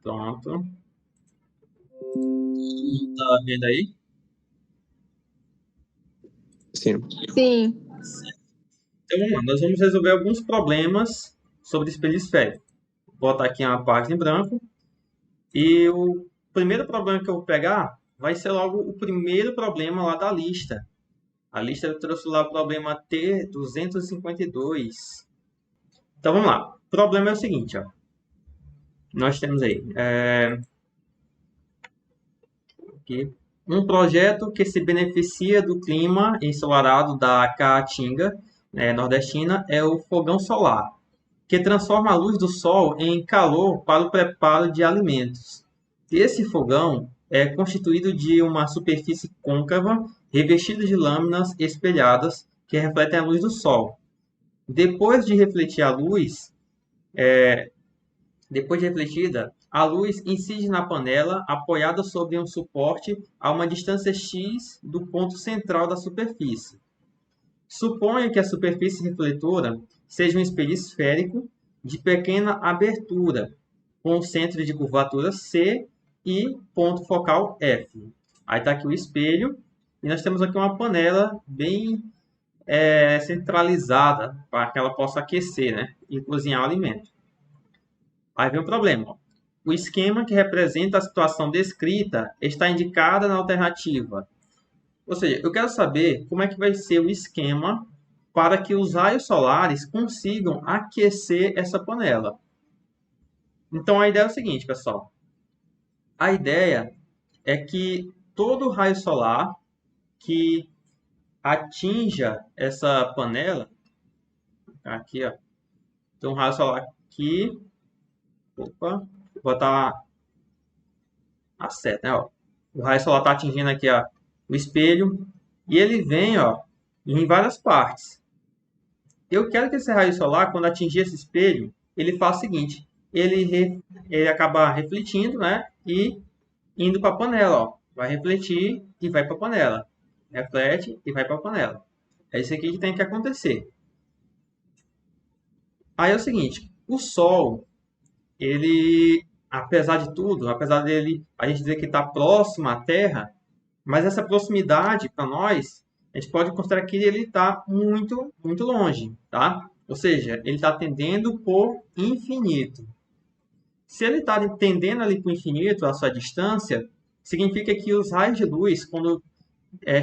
Pronto. Tá vendo aí? Sim. Sim. Então vamos lá, nós vamos resolver alguns problemas sobre espelho esférico. Vou botar aqui uma página em branco. E o primeiro problema que eu vou pegar vai ser logo o primeiro problema lá da lista. A lista eu trouxe lá o problema T252. Então vamos lá. O problema é o seguinte, ó. Nós temos aí aqui, um projeto que se beneficia do clima ensolarado da Caatinga, nordestina, é o fogão solar, que transforma a luz do sol em calor para o preparo de alimentos. Esse fogão é constituído de uma superfície côncava revestida de lâminas espelhadas que refletem a luz do sol. Depois de refletir a luz, Depois de refletida, a luz incide na panela apoiada sobre um suporte a uma distância x do ponto central da superfície. Suponha que a superfície refletora seja um espelho esférico de pequena abertura, com centro de curvatura C e ponto focal F. Aí está aqui o espelho e nós temos aqui uma panela bem centralizada para que ela possa aquecer, né, e cozinhar o alimento. Aí vem o problema. O esquema que representa a situação descrita está indicada na alternativa. Ou seja, eu quero saber como é que vai ser o esquema para que os raios solares consigam aquecer essa panela. Então a ideia é o seguinte, pessoal. A ideia é que todo raio solar que atinja essa panela, aqui, ó, tem um raio solar aqui, opa, vou botar a seta, né, ó. O raio solar está atingindo aqui, ó, o espelho e ele vem, ó, em várias partes. Eu quero que esse raio solar, quando atingir esse espelho, ele faça o seguinte: ele acaba refletindo, né, e indo para a panela, ó. Vai refletir e vai para a panela. Reflete e vai para a panela. É isso aqui que tem que acontecer. Aí é o seguinte: o Sol, ele, apesar de tudo, apesar dele, a gente dizer que está próximo à Terra, mas essa proximidade para nós, a gente pode considerar que ele está muito, muito longe, tá? Ou seja, ele está tendendo por infinito. Se ele está tendendo ali para o infinito, a sua distância, significa que os raios de luz, quando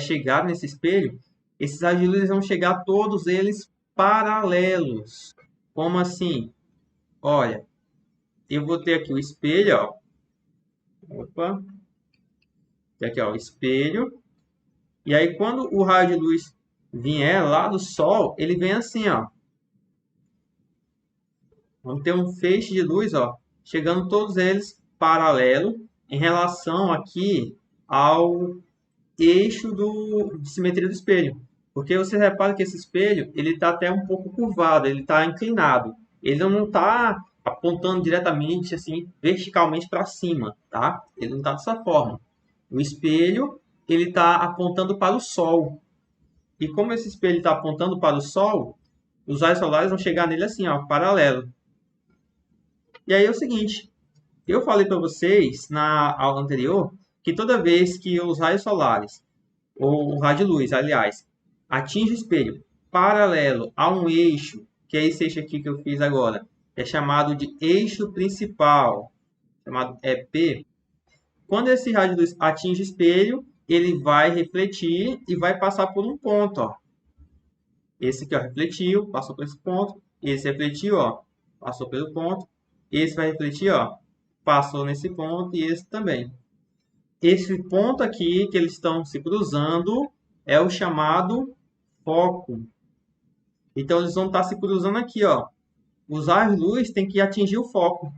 chegarem nesse espelho, esses raios de luz vão chegar todos eles paralelos. Como assim? Olha, eu vou ter aqui o espelho, ó. Opa. Tem aqui, ó, o espelho. E aí, quando o raio de luz vier lá do Sol, ele vem assim, ó. Vamos ter um feixe de luz, ó, chegando todos eles paralelo em relação aqui ao eixo de simetria do espelho. Porque você repara que esse espelho ele está até um pouco curvado, ele está inclinado. Ele não está apontando diretamente, assim, verticalmente para cima, tá? Ele não está dessa forma. O espelho ele está apontando para o Sol. E como esse espelho está apontando para o Sol, os raios solares vão chegar nele assim, ó, paralelo. E aí é o seguinte, eu falei para vocês na aula anterior que toda vez que os raios solares, ou o raio de luz, aliás, atinge o espelho paralelo a um eixo, que é esse eixo aqui que eu fiz agora, que é chamado de eixo principal, chamado EP, quando esse raio de luz atinge o espelho, ele vai refletir e vai passar por um ponto, ó. Esse aqui, ó, refletiu, passou por esse ponto. Esse refletiu, ó, passou pelo ponto. Esse vai refletir, ó, passou nesse ponto e esse também. Esse ponto aqui que eles estão se cruzando é o chamado foco. Então eles vão estar se cruzando aqui, ó. Os raios de luz têm que atingir o foco.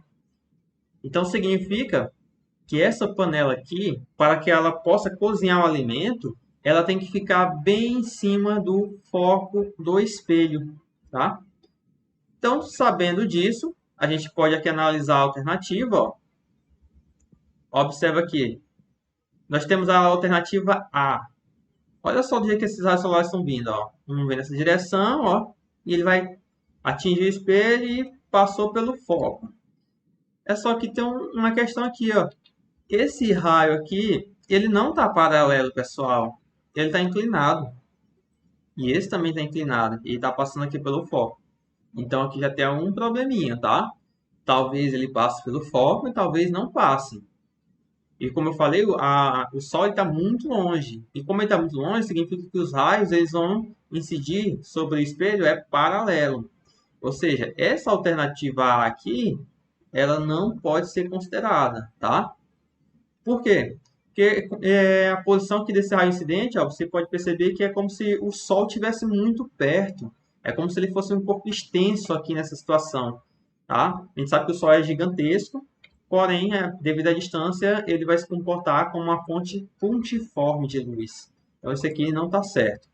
Então significa que essa panela aqui, para que ela possa cozinhar o alimento, ela tem que ficar bem em cima do foco do espelho, tá? Então, sabendo disso, a gente pode aqui analisar a alternativa, ó. Observa aqui. Nós temos a alternativa A. Olha só do jeito que esses raios solares estão vindo, ó. Um vem nessa direção, ó, e ele vai atingir o espelho e passou pelo foco. É só que tem uma questão aqui, ó. Esse raio aqui, ele não está paralelo, pessoal. Ele está inclinado. E esse também está inclinado. E está passando aqui pelo foco. Então aqui já tem um probleminha, tá? Talvez ele passe pelo foco e talvez não passe. E como eu falei, o Sol está muito longe. E como ele está muito longe, significa que os raios eles vão incidir sobre o espelho paralelo. Ou seja, essa alternativa A aqui, ela não pode ser considerada, tá? Por quê? Porque a posição aqui desse raio incidente, ó, você pode perceber que é como se o Sol estivesse muito perto. É como se ele fosse um pouco extenso aqui nessa situação, tá? A gente sabe que o Sol é gigantesco, porém, devido à distância, ele vai se comportar como uma fonte pontiforme de luz. Então, isso aqui não está certo.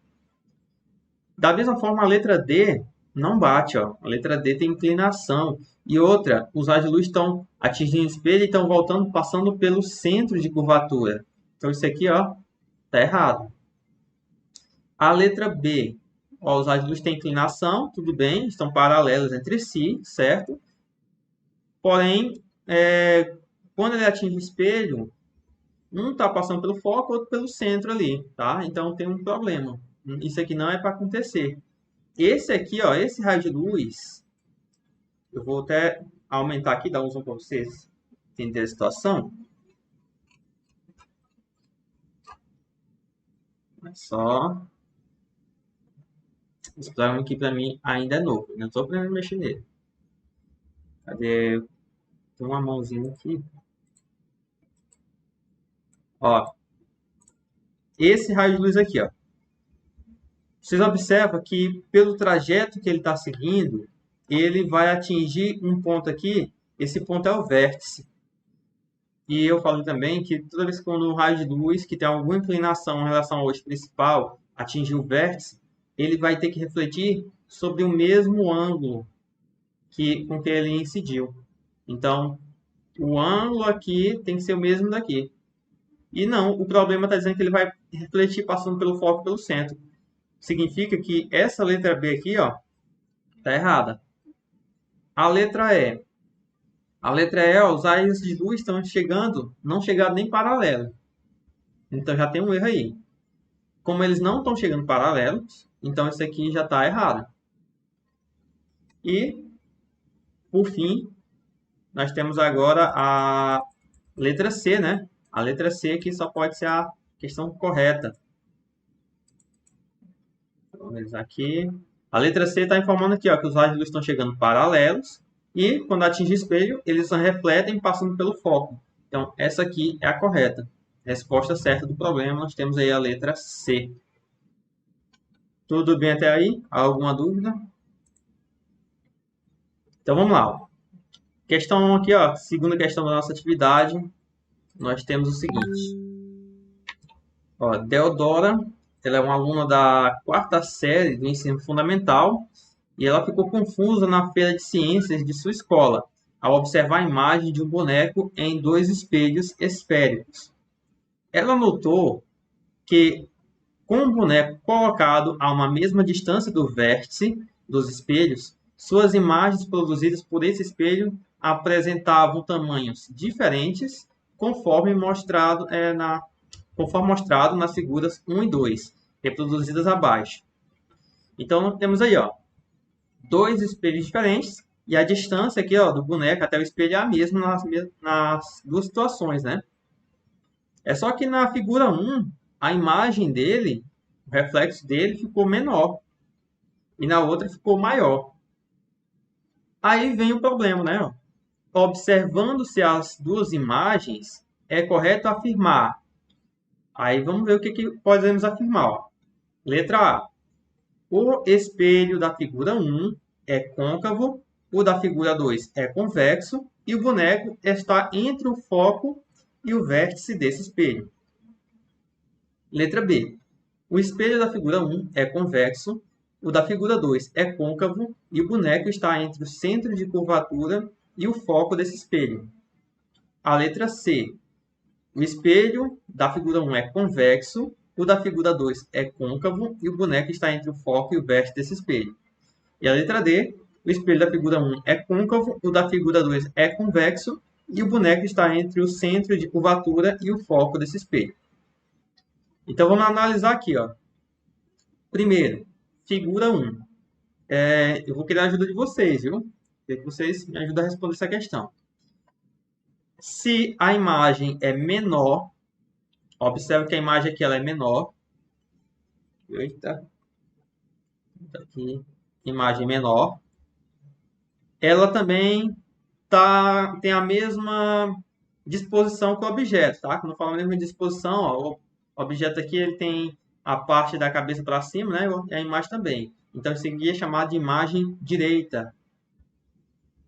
Da mesma forma, a letra D não bate, ó. A letra D tem inclinação. E outra, os raios de luz estão atingindo o espelho e estão voltando, passando pelo centro de curvatura. Então, isso aqui, ó, tá errado. A letra B, ó, os raios de luz têm inclinação, tudo bem, estão paralelos entre si, certo? Porém, quando ele atinge o espelho, um está passando pelo foco, outro pelo centro ali, tá? Então, tem um problema. Isso aqui não é para acontecer. Esse aqui, ó, esse raio de luz, eu vou até aumentar aqui, dar um zoom para vocês entenderem a situação. É só. Esse programa aqui para mim ainda é novo, não estou aprendendo a mexer nele. Cadê? Tem uma mãozinha aqui. Ó, esse raio de luz aqui, ó. Vocês observam que pelo trajeto que ele está seguindo, ele vai atingir um ponto aqui. Esse ponto é o vértice. E eu falei também que toda vez que quando um raio de luz que tem alguma inclinação em relação ao eixo principal atingir o vértice, ele vai ter que refletir sobre o mesmo ângulo com que ele incidiu. Então, o ângulo aqui tem que ser o mesmo daqui. E não, o problema está dizendo que ele vai refletir passando pelo foco e pelo centro. Significa que essa letra B aqui, ó, está errada. A letra E. A letra E, ó, os raios de luz estão chegando, não chegaram nem paralelo. Então já tem um erro aí. Como eles não estão chegando paralelos, então isso aqui já está errado. E, por fim, nós temos agora a letra C, né? A letra C que só pode ser a questão correta. Vamos aqui. A letra C está informando aqui, ó, que os raios de luz estão chegando paralelos e, quando atingem o espelho, eles refletem passando pelo foco. Então, essa aqui é a correta. Resposta certa do problema, nós temos aí a letra C. Tudo bem até aí? Alguma dúvida? Então, vamos lá. Questão aqui, ó, segunda questão da nossa atividade, nós temos o seguinte. Ó, Deodora, ela é uma aluna da quarta série do ensino fundamental e ela ficou confusa na feira de ciências de sua escola ao observar a imagem de um boneco em dois espelhos esféricos. Ela notou que, com o boneco colocado a uma mesma distância do vértice dos espelhos, suas imagens produzidas por esse espelho apresentavam tamanhos diferentes, conforme mostrado nas figuras 1 e 2, reproduzidas abaixo. Então, temos aí, ó, dois espelhos diferentes e a distância aqui, ó, do boneco até o espelho é a mesma nas duas situações, né? É só que na figura 1, a imagem dele, o reflexo dele ficou menor e na outra ficou maior. Aí vem o problema, né? Observando-se as duas imagens, é correto afirmar. Aí vamos ver o que podemos afirmar. Ó. Letra A. O espelho da figura 1 é côncavo, o da figura 2 é convexo e o boneco está entre o foco e o vértice desse espelho. Letra B. O espelho da figura 1 é convexo, o da figura 2 é côncavo e o boneco está entre o centro de curvatura e o foco desse espelho. A letra C. O espelho da figura 1 é convexo, o da figura 2 é côncavo e o boneco está entre o foco e o vértice desse espelho. E a letra D. o espelho da figura 1 é côncavo, o da figura 2 é convexo, e o boneco está entre o centro de curvatura e o foco desse espelho. Então, vamos analisar aqui, ó. Primeiro, figura 1. Eu vou querer a ajuda de vocês, viu? Queria que vocês me ajudem a responder essa questão. Se a imagem é menor, observe que a imagem aqui ela é menor. Eita. Aqui, imagem menor. Ela também tem a mesma disposição que o objeto, tá? Quando eu falo a mesma disposição, ó, o objeto aqui ele tem a parte da cabeça para cima, né? E a imagem também. Então, isso aqui é chamado de imagem direita.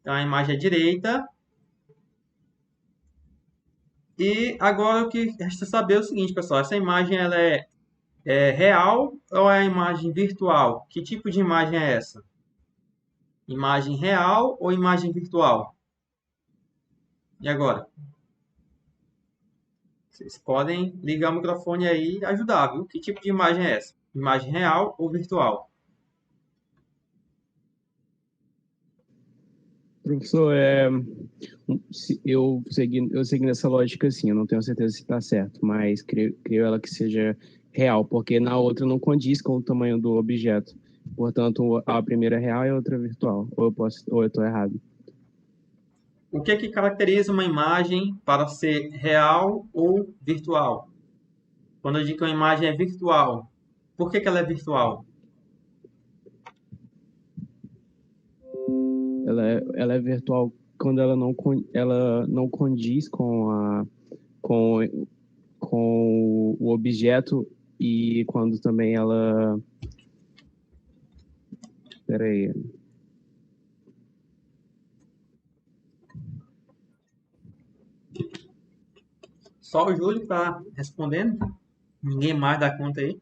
Então, a imagem é direita. E agora o que resta saber é o seguinte, pessoal. Essa imagem ela é real ou é imagem virtual? Que tipo de imagem é essa? Imagem real ou imagem virtual? E agora? Vocês podem ligar o microfone aí e ajudar, viu? Que tipo de imagem é essa? Imagem real ou virtual? Professor, eu segui nessa lógica assim, eu não tenho certeza se está certo, mas creio ela que seja real, porque na outra não condiz com o tamanho do objeto. Portanto, a primeira é real e a outra é virtual. Ou eu estou errado. O que caracteriza uma imagem para ser real ou virtual? Quando eu digo que uma imagem é virtual, por que ela é virtual? Ela é virtual quando ela não condiz com, com o objeto e quando também ela... Espera aí. Só o Júlio está respondendo? Ninguém mais dá conta aí?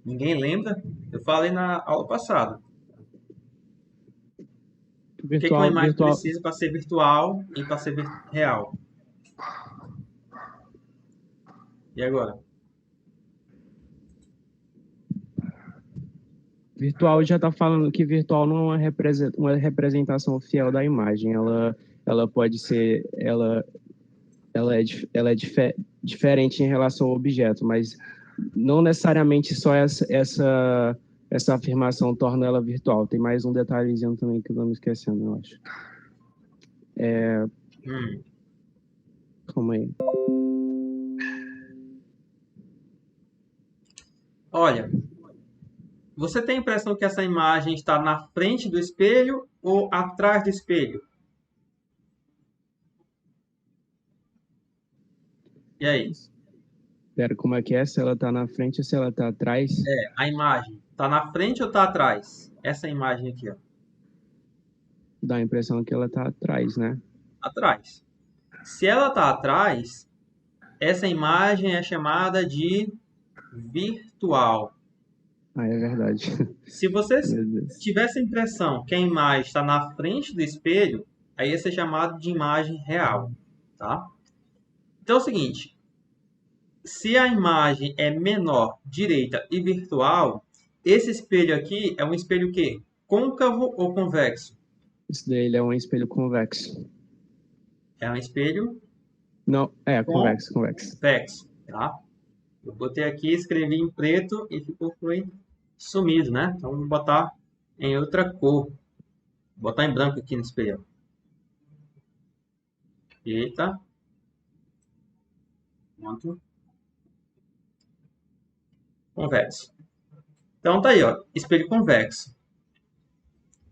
Ninguém lembra? Eu falei na aula passada. O que uma imagem precisa para ser virtual e para ser real? E agora? Virtual já está falando que virtual não é uma representação fiel da imagem. Ela pode ser, ela é diferente em relação ao objeto, mas não necessariamente só essa afirmação torna ela virtual. Tem mais um detalhezinho também que eu não me esquecendo, eu acho. Calma aí. Olha, você tem a impressão que essa imagem está na frente do espelho ou atrás do espelho? E aí? Espera, como é que é? Se ela está na frente ou se ela está atrás? A imagem está na frente ou está atrás? Essa imagem aqui, ó. Dá a impressão que ela está atrás, né? Atrás. Se ela está atrás, essa imagem é chamada de virtual. É verdade. Se você tivesse a impressão que a imagem está na frente do espelho, aí ia ser chamado de imagem real, tá? Então é o seguinte, se a imagem é menor, direita e virtual, esse espelho aqui é um espelho o quê? Côncavo ou convexo? Isso daí é um espelho convexo. É um espelho? Não, convexo. Convexo, tá? Eu botei aqui, escrevi em preto e foi sumido, né? Então vou botar em outra cor. Vou botar em branco aqui no espelho. Eita. Pronto. Convexo. Então tá aí, ó, espelho convexo.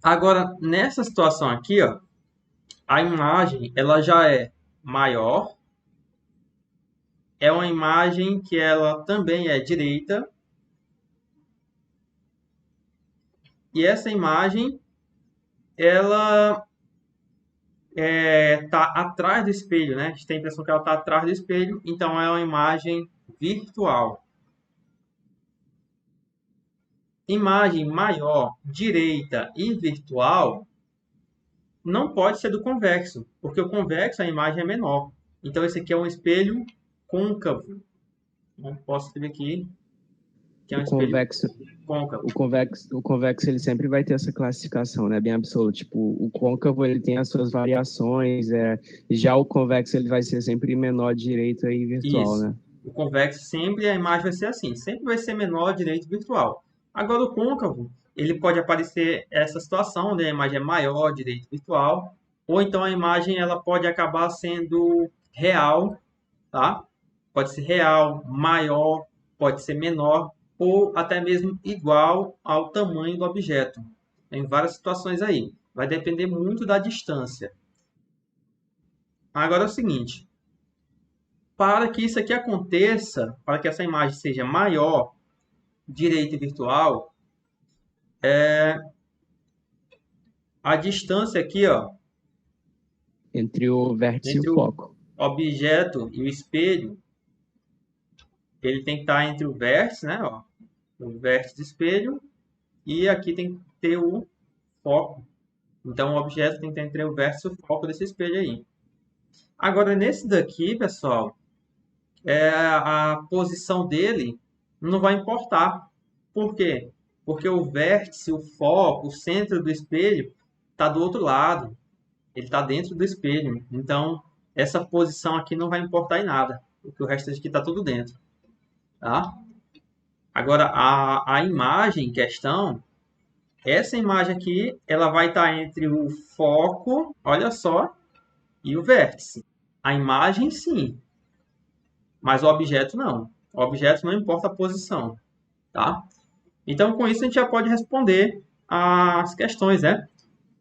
Agora, nessa situação aqui, ó, a imagem ela já é maior. É uma imagem que ela também é direita. E essa imagem ela tá atrás do espelho, né? A gente tem a impressão que ela está atrás do espelho, então é uma imagem virtual. Imagem maior, direita e virtual não pode ser do convexo, porque o convexo a imagem é menor. Então esse aqui é um espelho côncavo. Não posso escrever aqui que é um O espelho convexo, côncavo. o convexo ele sempre vai ter essa classificação, né? Bem absoluta. Tipo, o côncavo ele tem as suas variações, já o convexo ele vai ser sempre menor direita e virtual, Isso. né? O convexo sempre, a imagem vai ser assim, sempre vai ser menor direito virtual. Agora o côncavo, ele pode aparecer essa situação, onde a imagem é maior direito virtual, ou então a imagem ela pode acabar sendo real, tá? Pode ser real, maior, pode ser menor, ou até mesmo igual ao tamanho do objeto. Tem várias situações aí. Vai depender muito da distância. Agora é o seguinte, para que isso aqui aconteça, para que essa imagem seja maior, direito virtual, a distância aqui, ó, Entre o vértice e o entre o foco. objeto e o espelho, ele tem que estar entre o vértice, né, ó, o vértice do espelho, e aqui tem que ter o foco. Então, o objeto tem que estar entre o vértice e o foco desse espelho aí. Agora, nesse daqui, pessoal, a posição dele não vai importar. Por quê? Porque o vértice, o foco, o centro do espelho está do outro lado. Ele está dentro do espelho. Então, essa posição aqui não vai importar em nada. Porque o resto aqui está tudo dentro. Tá? Agora, a imagem em questão, essa imagem aqui, ela vai estar entre o foco, olha só, e o vértice. A imagem, sim. Mas o objeto, não. O objeto não importa a posição. Tá? Então, com isso, a gente já pode responder as questões, né?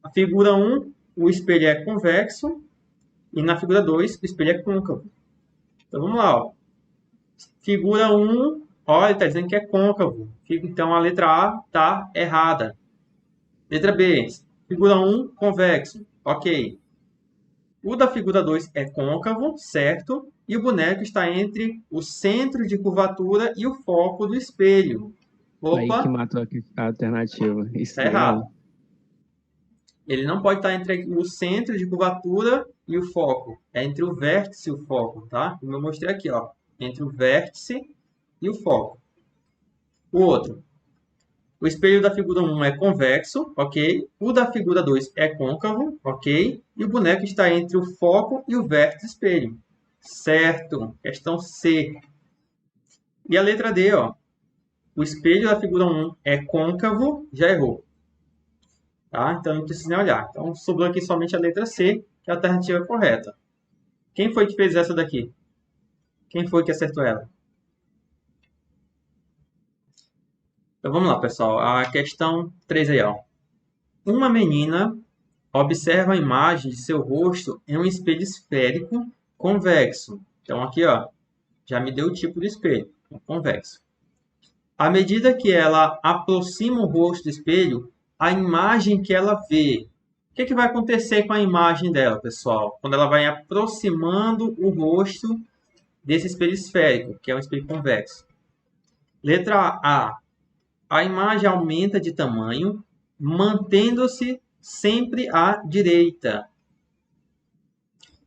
Na figura 1, o espelho é convexo. E na figura 2, o espelho é côncavo. Então, vamos lá. Ó. Figura 1, olha, está dizendo que é côncavo. Então, a letra A está errada. Letra B, figura 1, convexo. Ok. O da figura 2 é côncavo, certo? E o boneco está entre o centro de curvatura e o foco do espelho. Aí que Opa, mata a alternativa. Isso está tá errado. errado. Ele não pode estar entre o centro de curvatura e o foco. É entre o vértice e o foco, tá? Como eu mostrei aqui, ó. Entre o vértice e o foco. O outro. O espelho da figura 1 é convexo, ok? O da figura 2 é côncavo, ok? E o boneco está entre o foco e o vértice do espelho. Certo. Questão C. E a letra D, ó. O espelho da figura 1 é côncavo, já errou. Tá? Então não precisa nem olhar. Então sobrou aqui somente a letra C, que é a alternativa correta. Quem foi que fez essa daqui? Quem foi que acertou ela? Então vamos lá, pessoal. A questão 3 aí, ó. Uma menina observa a imagem de seu rosto em um espelho esférico convexo. Então aqui, ó, já me deu o tipo do espelho, convexo. À medida que ela aproxima o rosto do espelho, a imagem que ela vê. O que vai acontecer com a imagem dela, pessoal? Quando ela vai aproximando o rosto desse espelho esférico, que é um espelho convexo. Letra A. A imagem aumenta de tamanho, mantendo-se sempre à direita.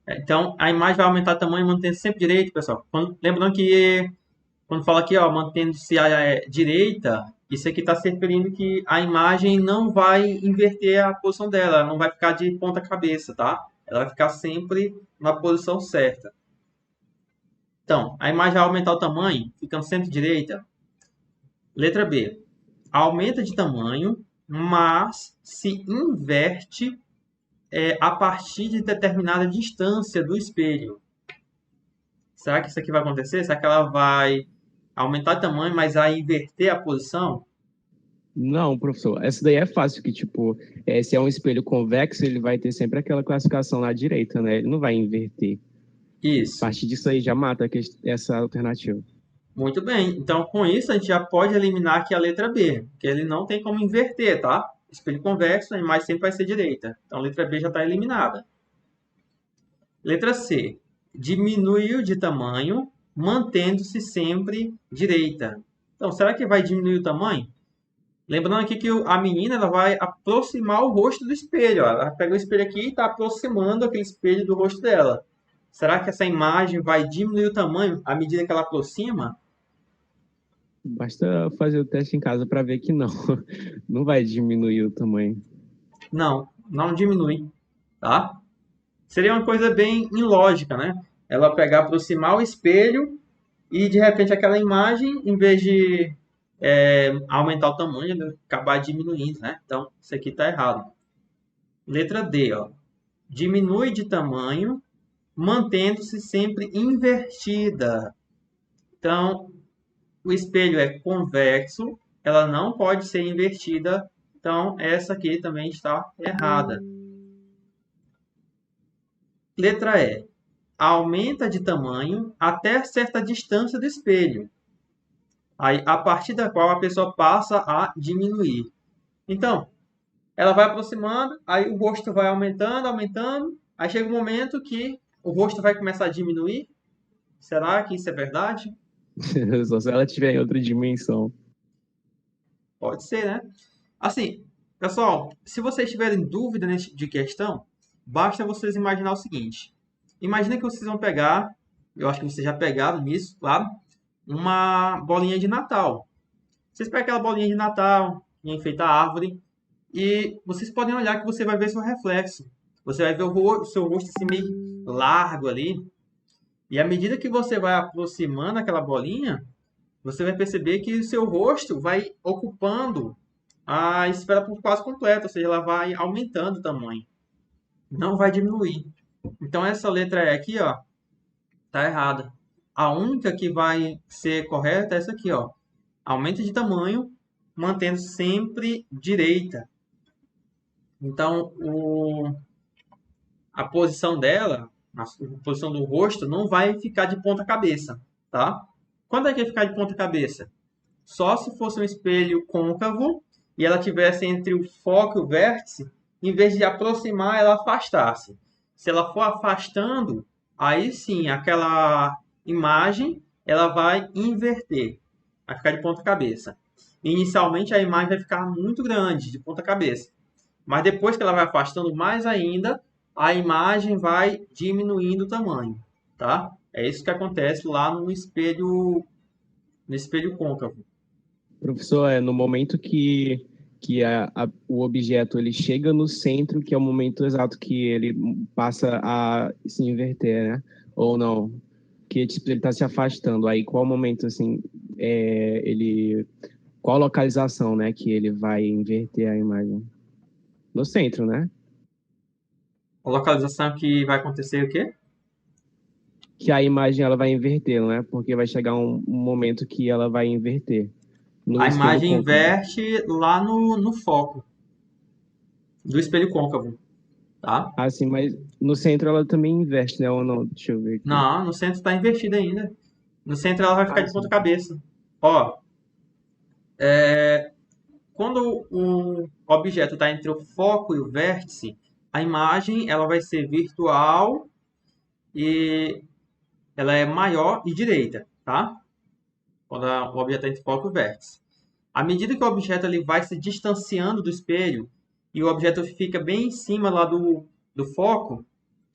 Então, a imagem vai aumentar de tamanho, mantendo-se sempre direita, pessoal. Lembrando que quando fala aqui, ó, mantendo-se à direita, isso aqui está se referindo que a imagem não vai inverter a posição dela, não vai ficar de ponta cabeça, tá? Ela vai ficar sempre na posição certa. Então, a imagem vai aumentar o tamanho, ficando centro-direita. Letra B. Aumenta de tamanho, mas se inverte a partir de determinada distância do espelho. Será que isso aqui vai acontecer? Será que ela vai aumentar de tamanho, mas vai inverter a posição? Não, professor. Essa daí é fácil, que tipo, se é um espelho convexo, ele vai ter sempre aquela classificação na direita, né? Ele não vai inverter. A Isso. partir disso aí já mata essa alternativa. Muito bem. Então, com isso, a gente já pode eliminar aqui a letra B, que ele não tem como inverter, tá? Espelho convexo, a imagem sempre vai ser direita. Então, a letra B já está eliminada. Letra C. Diminuiu de tamanho, mantendo-se sempre direita. Então, será que vai diminuir o tamanho? Lembrando aqui que a menina ela vai aproximar o rosto do espelho. Ó. Ela pega o espelho aqui e está aproximando aquele espelho do rosto dela. Será que essa imagem vai diminuir o tamanho à medida que ela aproxima? Basta fazer o teste em casa para ver que não. Não vai diminuir o tamanho. Não, não diminui, tá? Seria uma coisa bem ilógica, né? Ela pegar, aproximar o espelho e de repente aquela imagem, em vez de aumentar o tamanho, ela acabar diminuindo, né? Então, isso aqui está errado. Letra D, ó. Diminui de tamanho, mantendo-se sempre invertida. Então, o espelho é convexo, ela não pode ser invertida. Então, essa aqui também está errada. Letra E. Aumenta de tamanho até certa distância do espelho. Aí, a partir da qual a pessoa passa a diminuir. Então, ela vai aproximando, aí o rosto vai aumentando, aumentando. Aí chega um momento que o rosto vai começar a diminuir. Será que isso é verdade? Só se ela estiver em outra dimensão. Pode ser, né? Assim, pessoal, se vocês tiverem dúvida nesse de questão, basta vocês imaginar o seguinte. Imagina que vocês vão pegar, eu acho que vocês já pegaram nisso, claro, uma bolinha de Natal. Vocês pegam aquela bolinha de Natal e enfeita a árvore e vocês podem olhar que você vai ver seu reflexo. Você vai ver o seu rosto assim meio largo ali. E à medida que você vai aproximando aquela bolinha, você vai perceber que o seu rosto vai ocupando a esfera por quase completa, ou seja, ela vai aumentando o tamanho, não vai diminuir. Então essa letra E aqui, ó, tá errada. A única que vai ser correta é essa aqui, ó. Aumenta de tamanho, mantendo sempre direita. Então, a posição dela, a posição do rosto, não vai ficar de ponta cabeça, tá? Quando é que vai ficar de ponta cabeça? Só se fosse um espelho côncavo e ela tivesse entre o foco e o vértice, em vez de aproximar, ela afastasse. Se ela for afastando, aí sim, aquela imagem ela vai inverter, vai ficar de ponta cabeça. Inicialmente a imagem vai ficar muito grande, de ponta cabeça. Mas depois que ela vai afastando mais ainda, a imagem vai diminuindo o tamanho, tá? É isso que acontece lá no espelho côncavo. Professor, é no momento que o objeto ele chega no centro, que é o momento exato que ele passa a se inverter, né? Ou não? Que tipo, ele está se afastando. Aí qual momento, assim, qual localização, né, que ele vai inverter a imagem? No centro, né? A localização que vai acontecer o quê? Que a imagem ela vai inverter, não é? Porque vai chegar um momento que ela vai inverter no A espelho imagem côncavo. inverte lá no foco do espelho côncavo, tá? Assim, mas no centro ela também inverte, né? Ou não? Deixa eu ver aqui. Não, no centro está invertida ainda. No centro ela vai ficar Ah, de ponta sim. cabeça. Ó, quando o objeto está entre o foco e o vértice, a imagem ela vai ser virtual e ela é maior e direita, tá? Quando o objeto está entre o foco e o vértice. À medida que o objeto ele vai se distanciando do espelho e o objeto fica bem em cima lá do foco,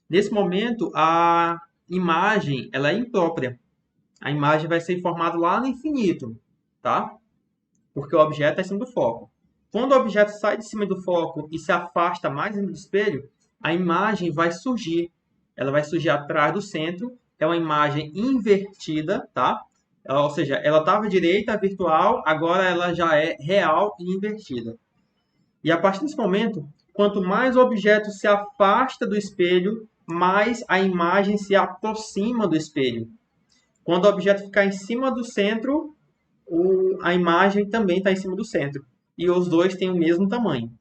nesse momento a imagem ela é imprópria. A imagem vai ser formada lá no infinito, tá? Porque o objeto está em cima do foco. Quando o objeto sai de cima do foco e se afasta mais do espelho, a imagem vai surgir. Ela vai surgir atrás do centro. É uma imagem invertida, tá? Ou seja, ela estava direita, virtual, agora ela já é real e invertida. E a partir desse momento, quanto mais o objeto se afasta do espelho, mais a imagem se aproxima do espelho. Quando o objeto ficar em cima do centro, a imagem também está em cima do centro. E os dois têm o mesmo tamanho.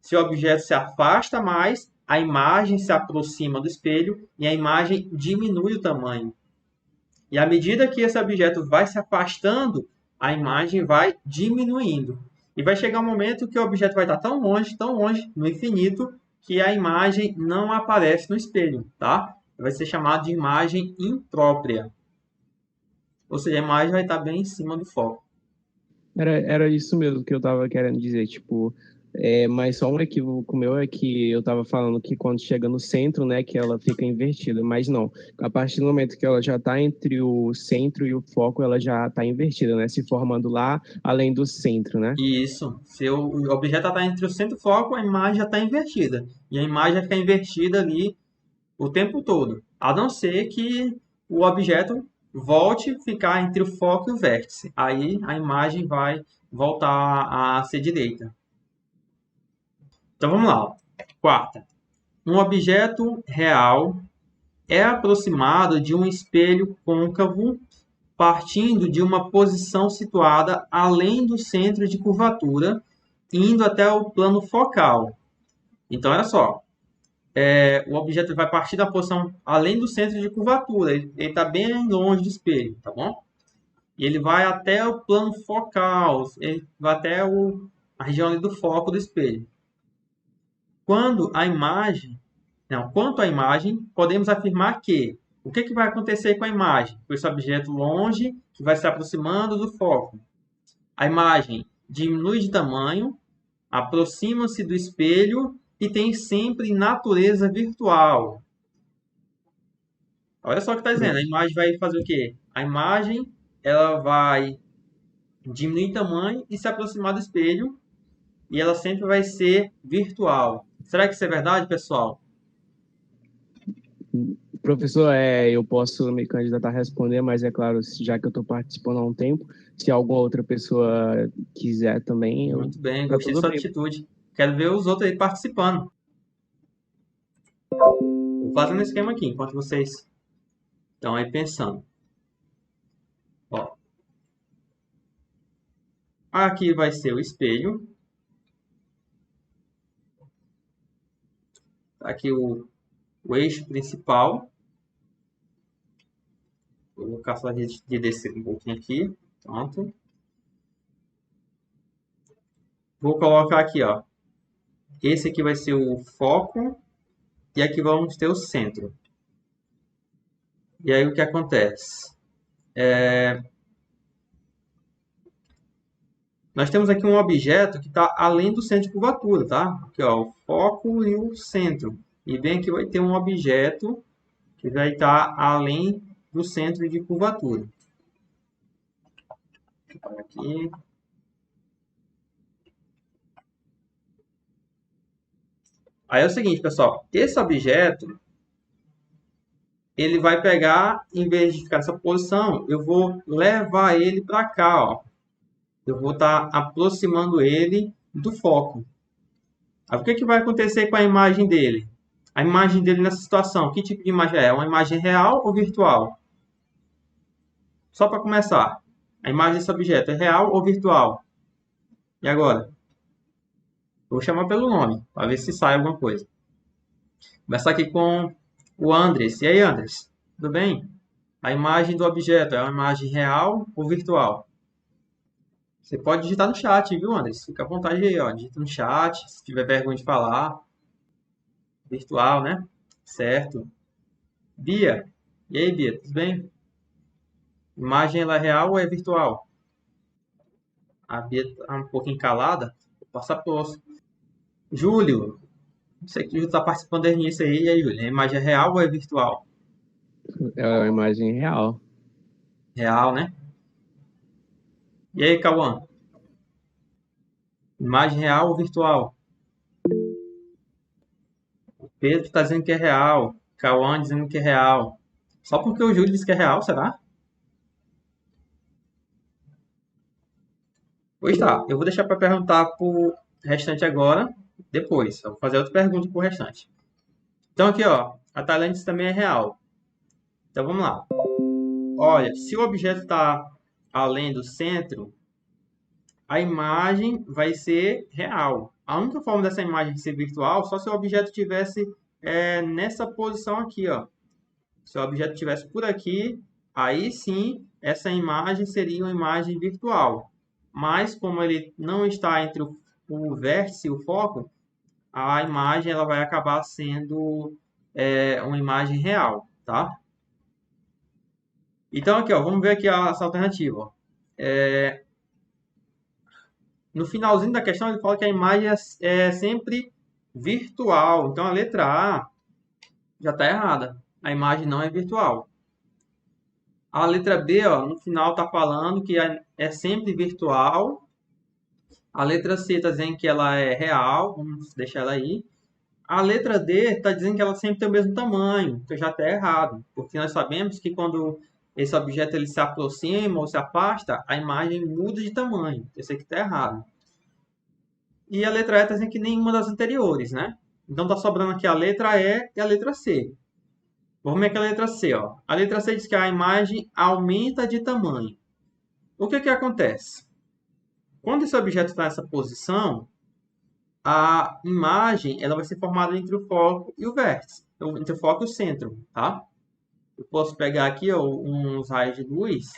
Se o objeto se afasta mais, a imagem se aproxima do espelho e a imagem diminui o tamanho. E à medida que esse objeto vai se afastando, a imagem vai diminuindo. E vai chegar um momento que o objeto vai estar tão longe, no infinito, que a imagem não aparece no espelho, tá? Vai ser chamado de imagem imprópria. Ou seja, a imagem vai estar bem em cima do foco. Era isso mesmo que eu tava querendo dizer. Tipo, Mas só um equívoco meu é que eu estava falando que quando chega no centro, né, que ela fica invertida, mas não. A partir do momento que ela já está entre o centro e o foco, ela já está invertida, né, se formando lá além do centro, né? Isso. Se o objeto está entre o centro e o foco, a imagem já está invertida. E a imagem vai ficar invertida ali o tempo todo. A não ser que o objeto volte a ficar entre o foco e o vértice. Aí a imagem vai voltar a ser direita. Então vamos lá. Quarta. Um objeto real é aproximado de um espelho côncavo partindo de uma posição situada além do centro de curvatura, indo até o plano focal. Então, olha só, o objeto vai partir da posição além do centro de curvatura, ele está bem longe do espelho, tá bom? E ele vai até o plano focal, ele vai até a região ali do foco do espelho. Quanto à imagem, podemos afirmar que o que vai acontecer com a imagem? Com esse objeto longe, que vai se aproximando do foco. A imagem diminui de tamanho, aproxima-se do espelho e tem sempre natureza virtual. Olha só o que está dizendo. A imagem vai fazer o quê? A imagem ela vai diminuir de tamanho e se aproximar do espelho e ela sempre vai ser virtual. Será que isso é verdade, pessoal? Professor, eu posso me candidatar a responder, mas é claro, já que eu estou participando há um tempo, se alguma outra pessoa quiser também, Muito bem, tá gostei de tudo sua bem. atitude. Quero ver os outros aí participando. Vou fazendo um esquema aqui enquanto vocês estão aí pensando. Ó, aqui vai ser o espelho. Aqui o eixo principal. Vou colocar só de descer um pouquinho aqui. Pronto. Vou colocar aqui, ó. Esse aqui vai ser o foco. E aqui vamos ter o centro. E aí o que acontece? Nós temos aqui um objeto que está além do centro de curvatura, tá? Aqui, ó, o foco e o centro. E bem aqui vai ter um objeto que vai estar além do centro de curvatura. Aqui. Aí é o seguinte, pessoal. Esse objeto, ele vai pegar, em vez de ficar nessa posição, eu vou levar ele para cá, ó. Eu vou estar aproximando ele do foco. Aí, o que vai acontecer com a imagem dele? A imagem dele nessa situação, que tipo de imagem é? Uma imagem real ou virtual? Só para começar, a imagem desse objeto é real ou virtual? E agora? Eu vou chamar pelo nome, para ver se sai alguma coisa. Vou começar aqui com o Andres. E aí, Andres? Tudo bem? A imagem do objeto é uma imagem real ou virtual? Você pode digitar no chat, viu, Andres? Fica à vontade aí, ó. Digita no chat, se tiver vergonha de falar. Virtual, né? Certo. Bia. E aí, Bia, tudo bem? Imagem ela é real ou é virtual? A Bia tá um pouquinho calada. Vou passar para o Júlio. Não sei que o Júlio está participando desde o início aí. E aí, Júlio? A imagem é real ou é virtual? É uma imagem real. Real, né? E aí, Cauã? Imagem real ou virtual? Pedro está dizendo que é real. Cauã dizendo que é real. Só porque o Júlio disse que é real, será? Pois tá. Eu vou deixar para perguntar pro restante agora, depois. Eu vou fazer outra pergunta pro restante. Então aqui, ó. A Tailândia também é real. Então vamos lá. Olha, se o objeto está além do centro, a imagem vai ser real. A única forma dessa imagem ser virtual só se o objeto tivesse nessa posição aqui, ó. Se o objeto estivesse por aqui, aí sim essa imagem seria uma imagem virtual. Mas como ele não está entre o vértice e o foco, a imagem ela vai acabar sendo uma imagem real, tá? Então aqui, ó, vamos ver aqui essa alternativa. Ó. no finalzinho da questão, ele fala que a imagem é sempre virtual. Então, a letra A já está errada. A imagem não é virtual. A letra B, ó, no final está falando que é sempre virtual. A letra C está dizendo que ela é real. Vamos deixar ela aí. A letra D está dizendo que ela sempre tem o mesmo tamanho, que já está errado. Porque nós sabemos que quando esse objeto ele se aproxima ou se afasta, a imagem muda de tamanho. Esse aqui está errado. E a letra E está dizendo que nenhuma das anteriores, né? Então está sobrando aqui a letra E e a letra C. Vamos ver aqui a letra C, ó. A letra C diz que a imagem aumenta de tamanho. O que acontece? Quando esse objeto está nessa posição, a imagem ela vai ser formada entre o foco e o vértice, entre o foco e o centro, tá? Eu posso pegar aqui ó, uns raios de luz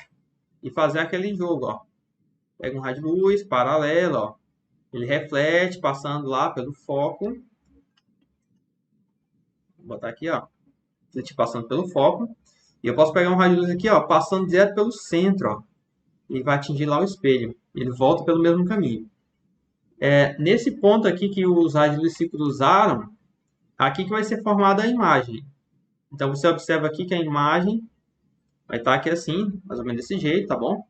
e fazer aquele jogo, ó. Pega um raio de luz paralelo, ó. Ele reflete passando lá pelo foco. Vou botar aqui, ó. Reflete passando pelo foco. E eu posso pegar um raio de luz aqui, ó, passando direto pelo centro, ó. E vai atingir lá o espelho. Ele volta pelo mesmo caminho. Nesse ponto aqui que os raios de luz se cruzaram, aqui que vai ser formada a imagem. Então você observa aqui que a imagem vai estar aqui assim, mais ou menos desse jeito, tá bom?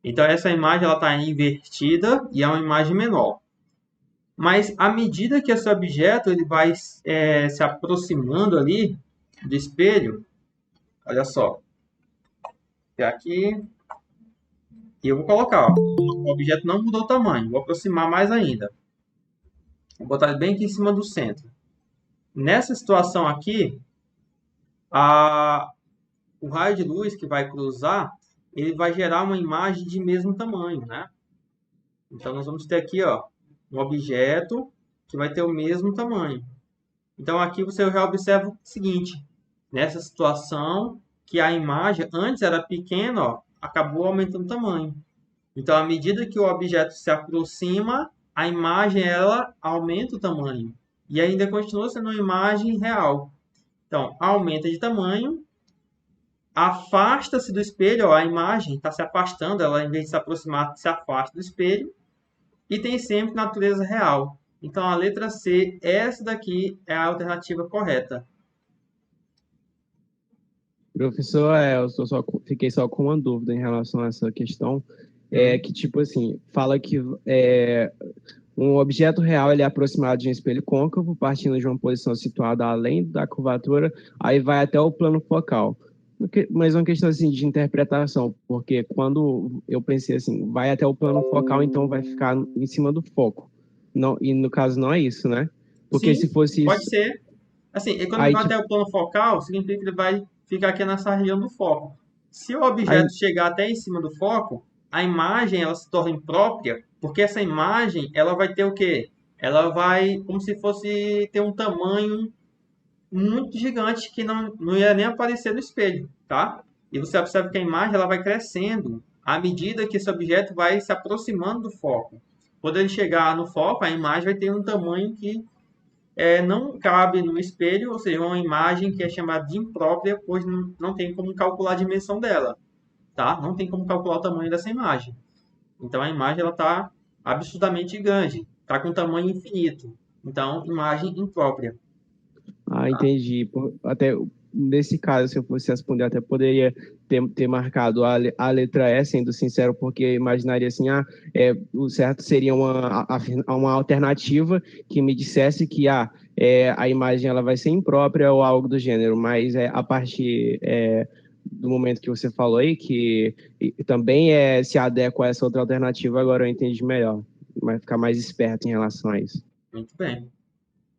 Então essa imagem ela está invertida e é uma imagem menor. Mas à medida que esse objeto ele vai se aproximando ali do espelho, olha só, até aqui, e eu vou colocar, ó, o objeto não mudou o tamanho, vou aproximar mais ainda. Vou botar ele bem aqui em cima do centro. Nessa situação aqui, o raio de luz que vai cruzar, ele vai gerar uma imagem de mesmo tamanho, né? Então, nós vamos ter aqui, ó, um objeto que vai ter o mesmo tamanho. Então, aqui você já observa o seguinte, nessa situação, que a imagem antes era pequena, ó, acabou aumentando o tamanho. Então, à medida que o objeto se aproxima, a imagem ela aumenta o tamanho. E ainda continua sendo uma imagem real. Então, aumenta de tamanho, afasta-se do espelho, ó, a imagem está se afastando, ela em vez de se aproximar, se afasta do espelho, e tem sempre natureza real. Então, a letra C, essa daqui é a alternativa correta. Professor, fiquei só com uma dúvida em relação a essa questão. Que, tipo assim, fala que um objeto real ele é aproximado de um espelho côncavo, partindo de uma posição situada além da curvatura, aí vai até o plano focal. Mas uma questão assim de interpretação, porque quando eu pensei assim, vai até o plano focal, então vai ficar em cima do foco. Não, e no caso não é isso, né? Porque Sim, se fosse pode isso, ser. Assim, e quando ele aí vai tipo, até o plano focal, significa que ele vai ficar aqui nessa região do foco. Se o aí, objeto chegar até em cima do foco, a imagem ela se torna imprópria, porque essa imagem ela vai ter o quê? Ela vai como se fosse ter um tamanho muito gigante que não ia nem aparecer no espelho, tá? E você observa que a imagem ela vai crescendo à medida que esse objeto vai se aproximando do foco. Quando ele chegar no foco, a imagem vai ter um tamanho que não cabe no espelho, ou seja, uma imagem que é chamada de imprópria, pois não tem como calcular a dimensão dela, tá? Não tem como calcular o tamanho dessa imagem. Então a imagem ela está absurdamente grande, está com tamanho infinito. Então, imagem imprópria. entendi. Até nesse caso, se eu fosse responder, até poderia ter marcado a letra E, sendo sincero, porque imaginaria assim, o certo seria uma alternativa que me dissesse que a imagem ela vai ser imprópria ou algo do gênero, mas a partir do momento que você falou aí, que também se adequa a essa outra alternativa, agora eu entendi melhor, vai ficar mais esperto em relação a isso. Muito bem.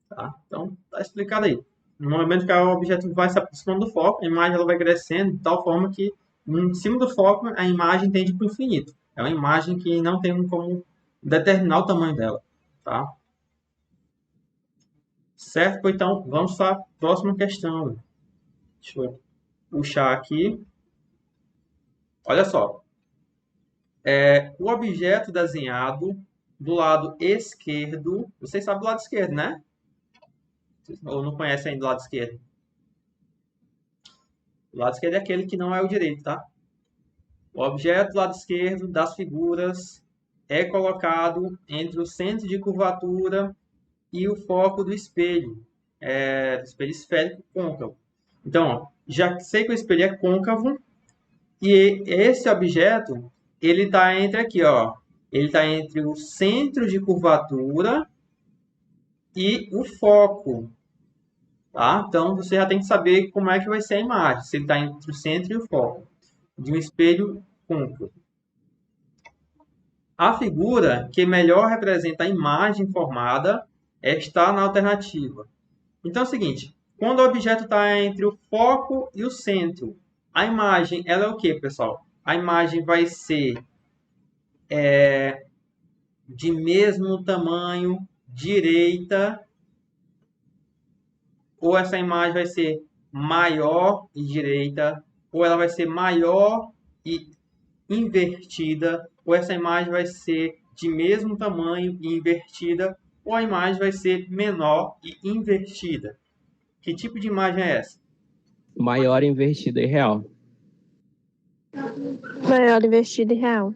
Tá? Então, está explicado aí. No momento que o objeto vai se aproximando do foco, a imagem ela vai crescendo de tal forma que, em cima do foco, a imagem tende para o infinito. É uma imagem que não tem como determinar o tamanho dela. Tá? Certo? Então, vamos para a próxima questão. Deixa eu puxar aqui. Olha só. O objeto desenhado do lado esquerdo. Vocês sabem do lado esquerdo, né? Ou não conhecem ainda do lado esquerdo? O lado esquerdo é aquele que não é o direito, tá? O objeto do lado esquerdo das figuras é colocado entre o centro de curvatura e o foco do espelho, do espelho esférico côncavo. Então, ó, já sei que o espelho é côncavo e esse objeto ele está entre aqui, ó, ele está entre o centro de curvatura e o foco, tá? Então você já tem que saber como é que vai ser a imagem, se ele está entre o centro e o foco de um espelho côncavo. A figura que melhor representa a imagem formada está na alternativa. Então é o seguinte, quando o objeto está entre o foco e o centro, a imagem ela é o que, pessoal? A imagem vai ser de mesmo tamanho, direita, ou essa imagem vai ser maior e direita, ou ela vai ser maior e invertida, ou essa imagem vai ser de mesmo tamanho e invertida, ou a imagem vai ser menor e invertida. Que tipo de imagem é essa? Maior, invertida e real. Maior, invertida e real.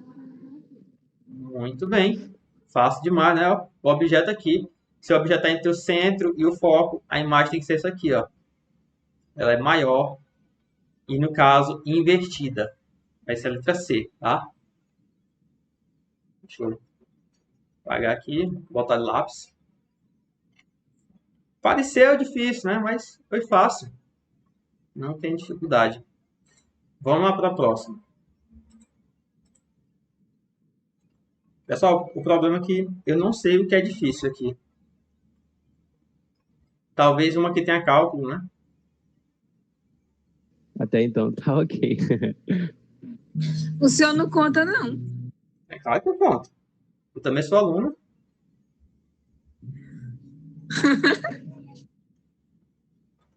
Muito bem. Fácil demais, né? O objeto aqui. Se o objeto está entre o centro e o foco, a imagem tem que ser essa aqui, ó. Ela é maior e, no caso, invertida. Vai ser a letra C, tá? Deixa eu apagar aqui, botar de lápis. Pareceu difícil, né? Mas foi fácil. Não tem dificuldade. Vamos lá para a próxima. Pessoal, o problema é que eu não sei o que é difícil aqui. Talvez uma que tenha cálculo, né? Até então tá ok. O senhor não conta, não. É claro que eu conto. Eu também sou aluno.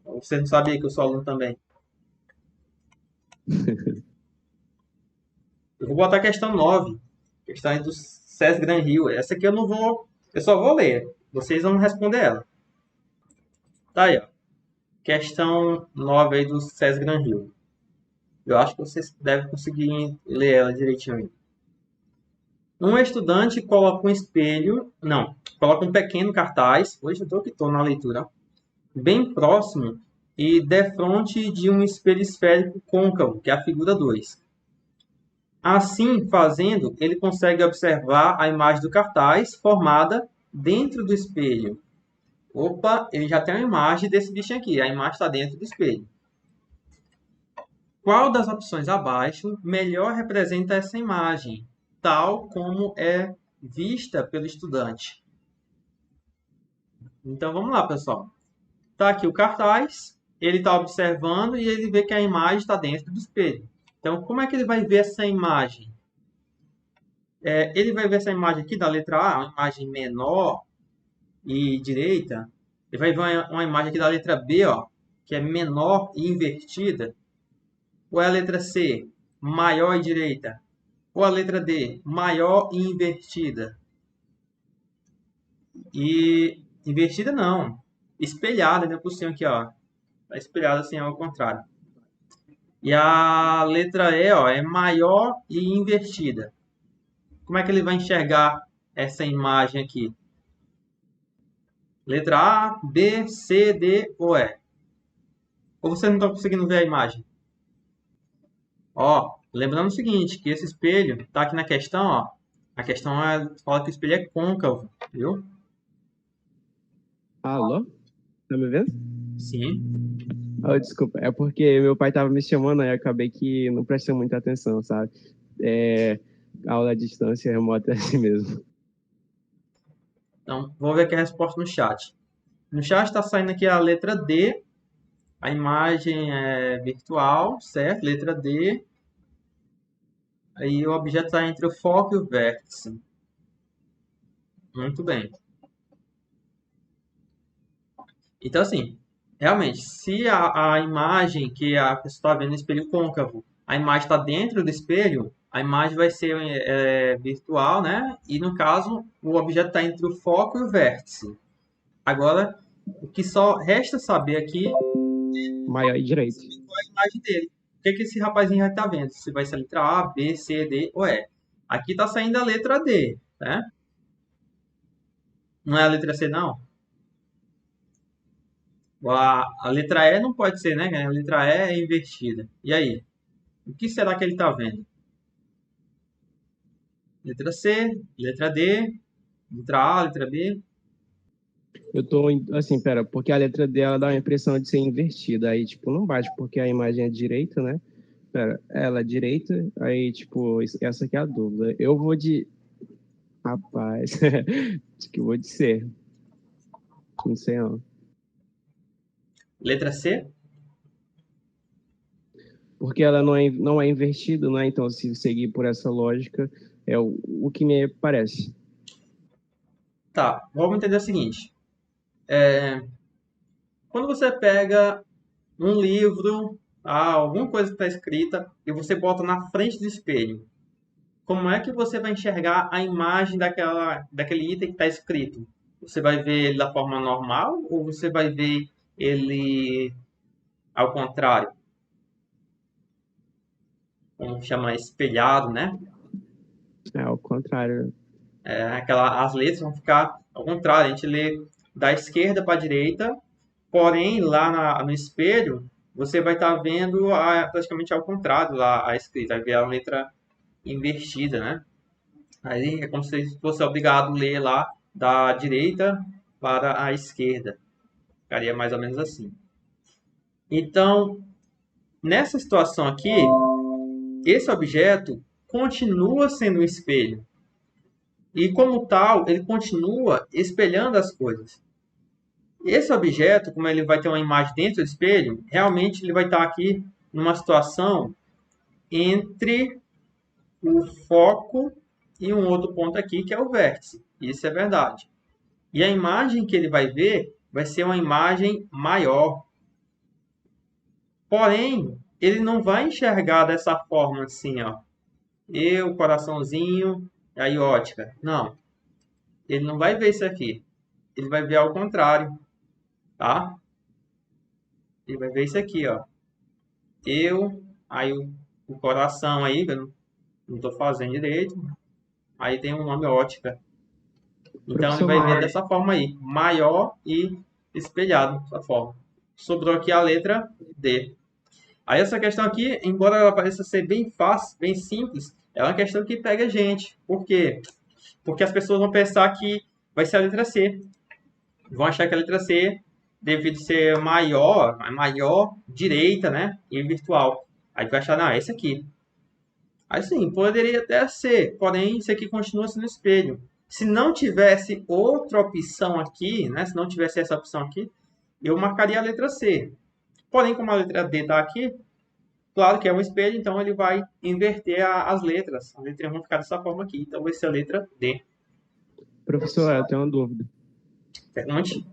Você não sabia que eu sou aluno também? Eu vou botar a questão 9. Questão aí do César Gran Rio. Essa aqui eu não vou... Eu só vou ler. Vocês vão responder ela. Tá aí, ó. Questão 9 aí do César Gran Rio. Eu acho que vocês devem conseguir ler ela direitinho aí. Um estudante coloca um espelho... Não. Coloca um pequeno cartaz. Hoje eu estou na leitura. Bem próximo e defronte de um espelho esférico côncavo, que é a figura 2. Assim, fazendo, ele consegue observar a imagem do cartaz formada dentro do espelho. Opa, ele já tem uma imagem desse bichinho aqui. A imagem está dentro do espelho. Qual das opções abaixo melhor representa essa imagem, tal como é vista pelo estudante? Então, vamos lá, pessoal. Está aqui o cartaz, ele está observando e ele vê que a imagem está dentro do espelho. Então, como é que ele vai ver essa imagem? Ele vai ver essa imagem aqui da letra A, uma imagem menor e direita. Ele vai ver uma imagem aqui da letra B, ó, que é menor e invertida. Ou é a letra C, maior e direita. Ou a letra D, maior e invertida. E invertida não. Espelhada, ainda por cima aqui, ó. Está espelhada assim ao contrário. E a letra E, ó, é maior e invertida. Como é que ele vai enxergar essa imagem aqui? Letra A, B, C, D ou E? Ou você não está conseguindo ver a imagem? Ó, lembrando o seguinte, que esse espelho está aqui na questão, ó. A questão fala que o espelho é côncavo, viu? Alô? Tá me vendo? Sim. Oh, desculpa, é porque meu pai tava me chamando aí, eu acabei que não prestei muita atenção, sabe? Aula à distância remota é assim mesmo. Então, vou ver aqui a resposta no chat. No chat está saindo aqui a letra D. A imagem é virtual, certo? Letra D. Aí o objeto está entre o foco e o vértice. Muito bem. Então, assim, realmente, se a imagem que a pessoa está vendo no espelho côncavo, a imagem está dentro do espelho, a imagem vai ser virtual, né? E, no caso, o objeto está entre o foco e o vértice. Agora, o que só resta saber aqui Maior e direito. é a imagem dele. O que esse rapazinho vai estar vendo? Se vai ser a letra A, B, C, D ou E. Aqui está saindo a letra D. né? Não é a letra C, não? A letra E não pode ser, né? A letra E é invertida. E aí? O que será que ele está vendo? Letra C, letra D, letra A, letra B. Eu tô, assim, pera, porque a letra dela dá uma impressão de ser invertida. Aí, tipo, não bate, porque a imagem é direita, né? Pera, ela é direita, aí, tipo, essa aqui é a dúvida. Eu vou de... Rapaz, acho que eu vou de C. Não sei, não. Letra C? Porque ela não é invertida, né? Então, se seguir por essa lógica, é o que me parece. Tá, vamos entender o seguinte. Quando você pega um livro, alguma coisa que está escrita, e você bota na frente do espelho, como é que você vai enxergar a imagem daquele item que está escrito? Você vai ver ele da forma normal ou você vai ver ele ao contrário? Vamos chamar espelhado, né? É ao contrário. As letras vão ficar ao contrário. A gente lê da esquerda para a direita, porém lá no espelho você vai estar vendo praticamente ao contrário lá a escrita, vai ver a letra invertida, né? Aí é como se fosse obrigado a ler lá da direita para a esquerda. Ficaria mais ou menos assim. Então, nessa situação aqui, esse objeto continua sendo um espelho. E como tal, ele continua espelhando as coisas. Esse objeto, como ele vai ter uma imagem dentro do espelho, realmente ele vai estar aqui numa situação entre o foco e um outro ponto aqui, que é o vértice. Isso é verdade. E a imagem que ele vai ver vai ser uma imagem maior. Porém, ele não vai enxergar dessa forma assim, ó. Eu, coraçãozinho, aí ótica. Não. Ele não vai ver isso aqui. Ele vai ver ao contrário, tá? Ele vai ver isso aqui, ó. Eu, aí o coração aí, que eu não estou fazendo direito. Aí tem o nome ótica. Então ele Professor, vai ver dessa forma aí, maior e espelhado dessa forma. Sobrou aqui a letra D. Aí essa questão aqui, embora ela pareça ser bem fácil, bem simples, é uma questão que pega a gente. Por quê? Porque as pessoas vão pensar que vai ser a letra C. Vão achar que a letra C, devido ser maior, é maior, direita, né? E virtual. Aí vai achar, não, é esse aqui. Aí sim, poderia até ser, porém isso aqui continua sendo espelho. Se não tivesse outra opção aqui, né? Se não tivesse essa opção aqui, eu marcaria a letra C. Porém, como a letra D está aqui, claro que é um espelho, então ele vai inverter as letras. As letras vão ficar dessa forma aqui. Então vai ser a letra D. professor, eu tenho uma dúvida. Pergunte.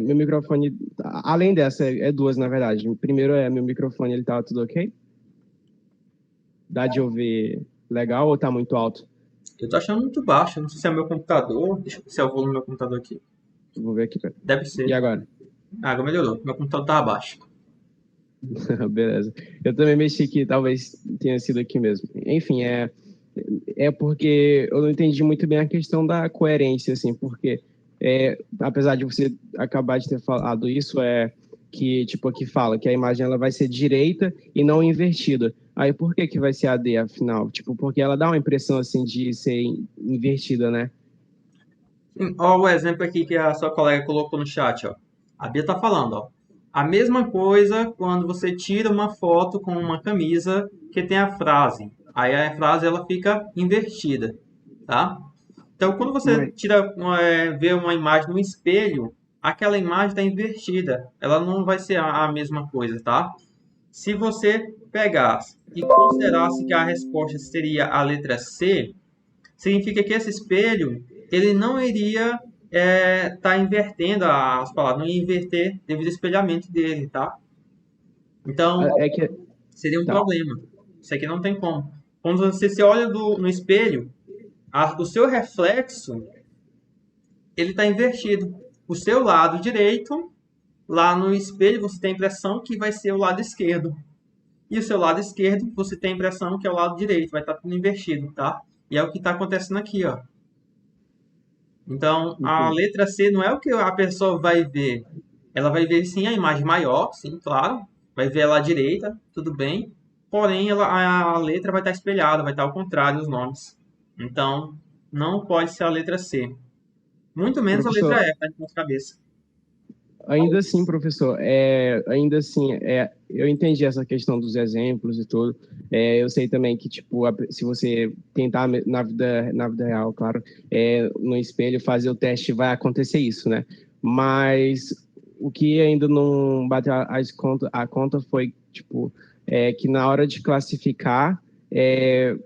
Meu microfone, além dessa, é duas, na verdade. Primeiro meu microfone, ele tá tudo ok? Dá de ouvir legal ou tá muito alto? Eu tô achando muito baixo. Não sei se é o meu computador. Deixa eu ver se é o volume do meu computador aqui. Vou ver aqui. Pera. Deve E ser. agora? Agora melhorou. Meu computador tava baixo. Beleza. Eu também mexi que talvez tenha sido aqui mesmo. Enfim, é porque eu não entendi muito bem a questão da coerência, assim, porque apesar de você acabar de ter falado isso, que, tipo, aqui fala que a imagem ela vai ser direita e não invertida. Aí por que vai ser a D, afinal? Tipo, porque ela dá uma impressão, assim, de ser invertida, né? Olha o exemplo aqui que a sua colega colocou no chat, ó. A Bia tá falando, ó. A mesma coisa quando você tira uma foto com uma camisa que tem a frase. Aí a frase ela fica invertida, tá? Então, quando você Mas, vê uma imagem no espelho, aquela imagem está invertida. Ela não vai ser a mesma coisa, tá? Se você pegasse e considerasse que a resposta seria a letra C, significa que esse espelho ele não iria tá invertendo as palavras, não ia inverter devido ao espelhamento dele, tá? Então, é que... seria um Tá. problema. Isso aqui não tem como. Quando você se olha no espelho, o seu reflexo ele está invertido. O seu lado direito, lá no espelho, você tem a impressão que vai ser o lado esquerdo. E o seu lado esquerdo, você tem a impressão que é o lado direito, vai estar tudo invertido, tá? E é o que está acontecendo aqui, ó. Então, a Entendi. letra C não é o que a pessoa vai ver. Ela vai ver sim a imagem maior, sim, claro. Vai ver ela à direita, tudo bem. Porém, a letra vai estar espelhada, vai estar ao contrário os nomes. Então, não pode ser a letra C. Muito menos a letra Professor, E, tá de ponta cabeça. ainda assim, professor, ainda assim, eu entendi essa questão dos exemplos e tudo. Eu sei também que, tipo, se você tentar na vida real, claro, no espelho fazer o teste, vai acontecer isso, né? Mas o que ainda não bateu a conta foi, tipo, que na hora de classificar,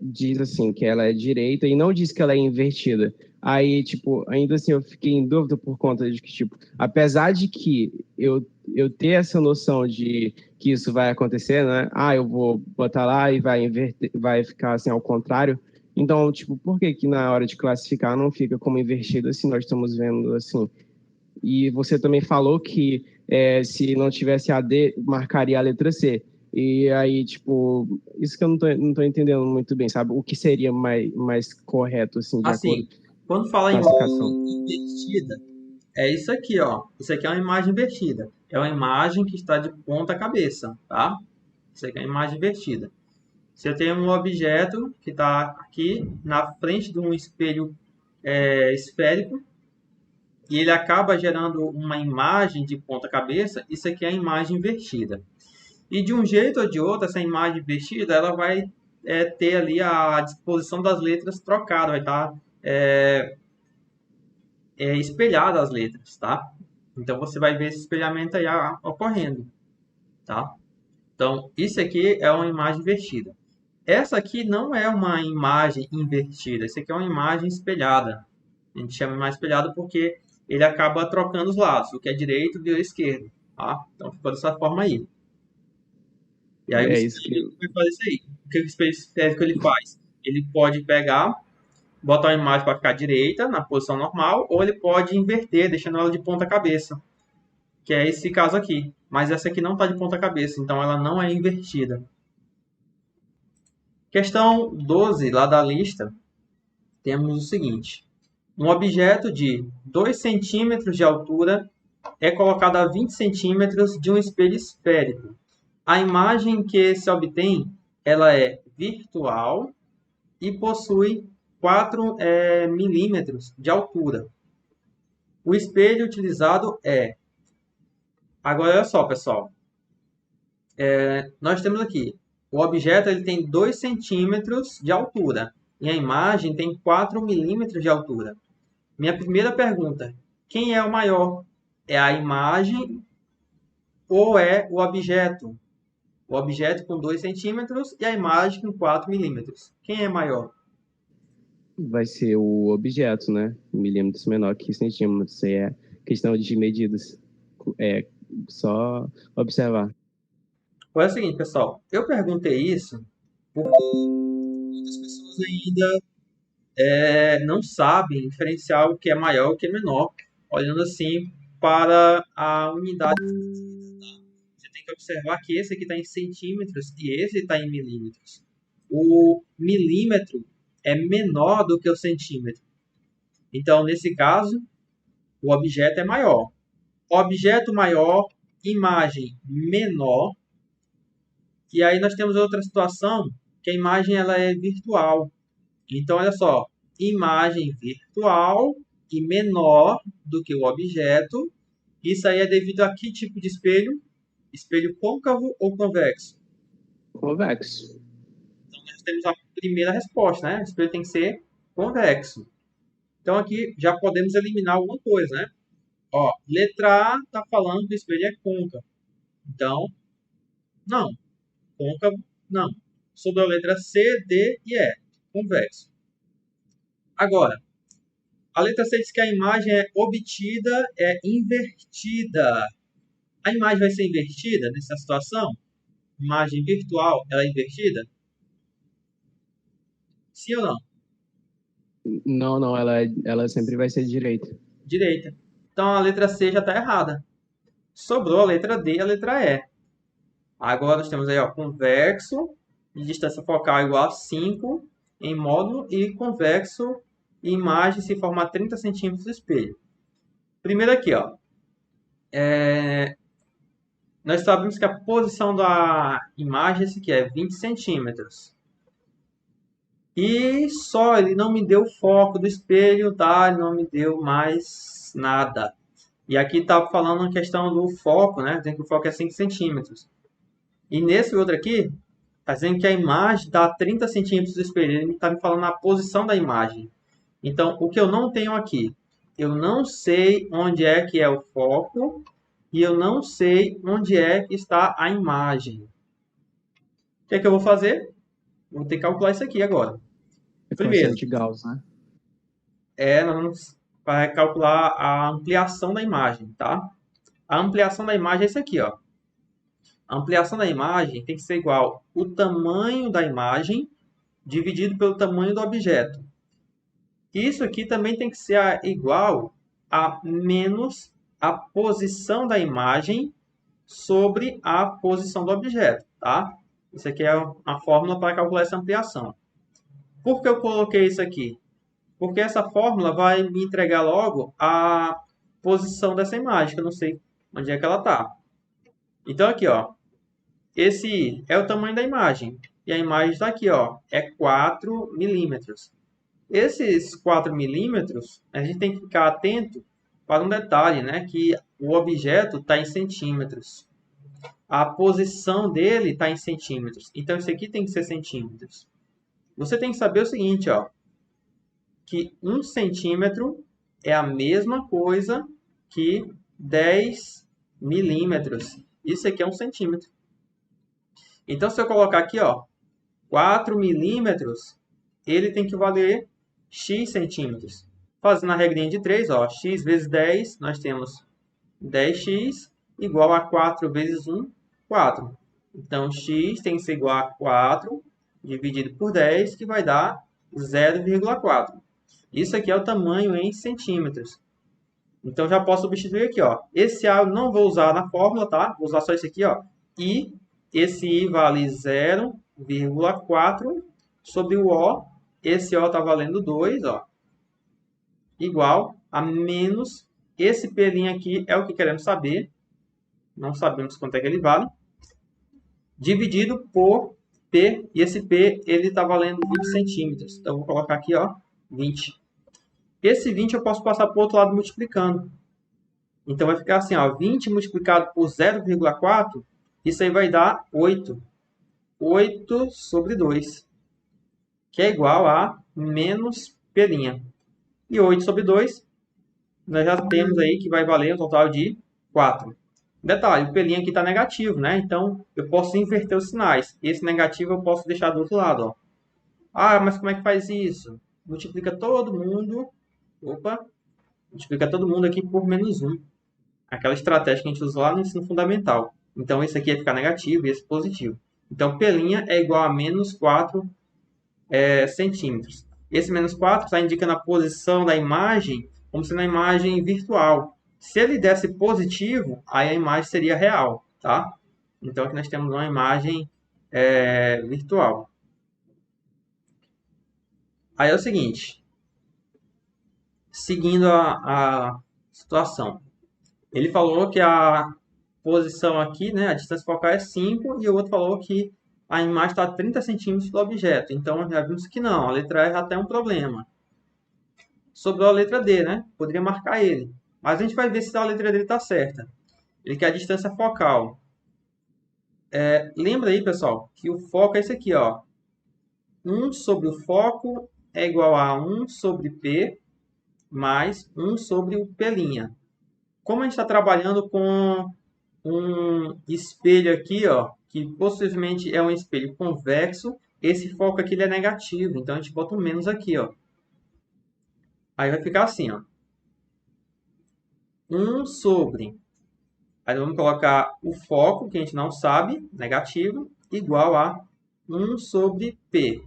diz assim, que ela é direita e não diz que ela é invertida. Aí, tipo, ainda assim eu fiquei em dúvida por conta de que, tipo, apesar de que eu ter essa noção de que isso vai acontecer, né? Ah, eu vou botar lá e vai inverter, vai ficar assim ao contrário. Então, tipo, por que que na hora de classificar não fica como invertido assim? Nós estamos vendo assim. E você também falou que se não tivesse a D, marcaria a letra C. E aí, tipo, isso que eu não tô entendendo muito bem, sabe? O que seria mais correto, assim, de acordo Assim, quando fala com a em classificação? imagem invertida, é isso aqui, ó. Isso aqui é uma imagem invertida. É uma imagem que está de ponta cabeça, tá? Isso aqui é uma imagem invertida. Se eu tenho um objeto que está aqui na frente de um espelho esférico e ele acaba gerando uma imagem de ponta cabeça, isso aqui é a imagem invertida. E de um jeito ou de outro, essa imagem invertida, ela vai ter ali a disposição das letras trocada, vai estar espelhada as letras, tá? Então você vai ver esse espelhamento aí ocorrendo, tá? Então isso aqui é uma imagem invertida. Essa aqui não é uma imagem invertida, essa aqui é uma imagem espelhada. A gente chama de imagem espelhada porque ele acaba trocando os lados, o que é direito vira esquerdo, tá? Então ficou dessa forma aí. E aí o É isso que espelho vai fazer isso aí. O que o espelho estético ele faz? Ele pode pegar, botar a imagem para ficar direita, na posição normal, ou ele pode inverter, deixando ela de ponta cabeça, que é esse caso aqui. Mas essa aqui não está de ponta cabeça, então ela não é invertida. Questão 12, lá da lista, temos o seguinte. Um objeto de 2 centímetros de altura é colocado a 20 centímetros de um espelho esférico. A imagem que se obtém ela é virtual e possui 4 milímetros de altura. O espelho utilizado é... Agora, olha só, pessoal. Nós temos aqui, o objeto ele tem 2 centímetros de altura e a imagem tem 4 milímetros de altura. Minha primeira pergunta, quem é o maior? É a imagem ou é o objeto? O objeto com 2 centímetros e a imagem com 4 milímetros. Quem é maior? vai ser o objeto, né? Milímetros menor que centímetros. Isso aí é questão de medidas. É só observar. Foi o seguinte, pessoal. Eu perguntei isso porque muitas pessoas ainda não sabem diferenciar o que é maior e o que é menor, olhando assim para a unidade. Você tem que observar que esse aqui está em centímetros e esse está em milímetros. O milímetro é menor do que o centímetro. Então, nesse caso, o objeto é maior. Objeto maior, imagem menor. E aí nós temos outra situação que a imagem ela é virtual. Então, olha só, imagem virtual e menor do que o objeto. Isso aí é devido a que tipo de espelho? Espelho côncavo ou convexo? Convexo. Então, nós temos a primeira resposta, né? O espelho tem que ser convexo. Então, aqui já podemos eliminar alguma coisa, né? Ó, letra A está falando que o espelho é côncavo. Então, não. Côncavo, não. Sobre a letra C, D e E. Convexo. Agora, a letra C diz que a imagem é obtida, é invertida. A imagem vai ser invertida nessa situação? Imagem virtual, ela é invertida? Sim ou não? Não, não, ela sempre vai ser direita. Direita. Então a letra C já está errada. Sobrou a letra D e a letra E. Agora nós temos aí, ó, convexo, de distância focal igual a 5. em módulo e convexo em imagem se formar 30 centímetros do espelho. Primeiro aqui, ó, nós sabemos que a posição da imagem esse aqui é 20 centímetros. E só ele não me deu o foco do espelho, tá? Ele não me deu mais nada. E aqui está falando a questão do foco, né? Dizendo que o foco é 5 centímetros. E nesse outro aqui, está dizendo que a imagem dá 30 centímetros do espelho. Ele está me falando a posição da imagem. Então, o que eu não tenho aqui? Eu não sei onde é que é o foco e eu não sei onde é que está a imagem. O que é que eu vou fazer? Vou ter que calcular isso aqui agora. Primeiro, de Gauss, né? nós vamos calcular a ampliação da imagem, tá? A ampliação da imagem é isso aqui, ó. A ampliação da imagem tem que ser igual o tamanho da imagem dividido pelo tamanho do objeto. Isso aqui também tem que ser igual a menos a posição da imagem sobre a posição do objeto, tá? Isso aqui é a fórmula para calcular essa ampliação. Por que eu coloquei isso aqui? Porque essa fórmula vai me entregar logo a posição dessa imagem, que eu não sei onde é que ela está. Então, aqui, ó, esse é o tamanho da imagem. E a imagem está aqui, ó, é 4 milímetros. Esses 4 milímetros, a gente tem que ficar atento para um detalhe, né? Que o objeto está em centímetros. A posição dele está em centímetros. Então, isso aqui tem que ser centímetros. Você tem que saber o seguinte, ó, que 1 centímetro é a mesma coisa que 10 milímetros. Isso aqui é 1 centímetro. Então, se eu colocar aqui, ó, 4 milímetros, ele tem que valer x centímetros. Fazendo a regrinha de 3, ó, x vezes 10, nós temos 10x igual a 4 vezes 1, 4. Então, x tem que ser igual a 4 dividido por 10, que vai dar 0,4. Isso aqui é o tamanho em centímetros. Então, já posso substituir aqui, ó. Esse A eu não vou usar na fórmula, tá? Vou usar só esse aqui, ó. E esse I vale 0,4 sobre o O. Esse O está valendo 2, ó. Igual a menos esse P' aqui é o que queremos saber. Não sabemos quanto é que ele vale. Dividido por P. E esse P, ele está valendo 20 centímetros. Então, vou colocar aqui, ó, 20. Esse 20 eu posso passar para o outro lado multiplicando. Então, vai ficar assim, ó, 20 multiplicado por 0,4, isso aí vai dar 8. 8 sobre 2, que é igual a menos P'. E 8 sobre 2, nós já temos aí que vai valer um total de 4. Detalhe, o P' aqui está negativo, né? Então, eu posso inverter os sinais. Esse negativo eu posso deixar do outro lado, ó. Ah, mas como é que faz isso? Multiplica todo mundo. Opa! Multiplica todo mundo aqui por menos 1. Aquela estratégia que a gente usa lá no ensino fundamental. Então, esse aqui vai ficar negativo e esse positivo. Então, P' é igual a menos 4 centímetros. Esse menos 4 está indicando a posição da imagem como sendo a imagem virtual. Se ele desse positivo, aí a imagem seria real, tá? Então, aqui nós temos uma imagem virtual. Aí é o seguinte. Seguindo a situação. Ele falou que a posição aqui, né, a distância focal é 5, e o outro falou que a imagem está a 30 centímetros do objeto. Então, já vimos que não, a letra E já tem um problema. Sobrou a letra D, né? Poderia marcar ele. Mas a gente vai ver se a letra dele está certa. Ele quer a distância focal. Lembra aí, pessoal, que o foco é esse aqui, ó. 1 sobre o foco é igual a 1 sobre P mais 1 sobre o P'. Como a gente está trabalhando com um espelho aqui, ó, que possivelmente é um espelho convexo, esse foco aqui ele é negativo, então a gente bota um menos aqui, ó. Aí vai ficar assim, ó. 1 sobre, aí vamos colocar o foco, que a gente não sabe, negativo, igual a 1 sobre P.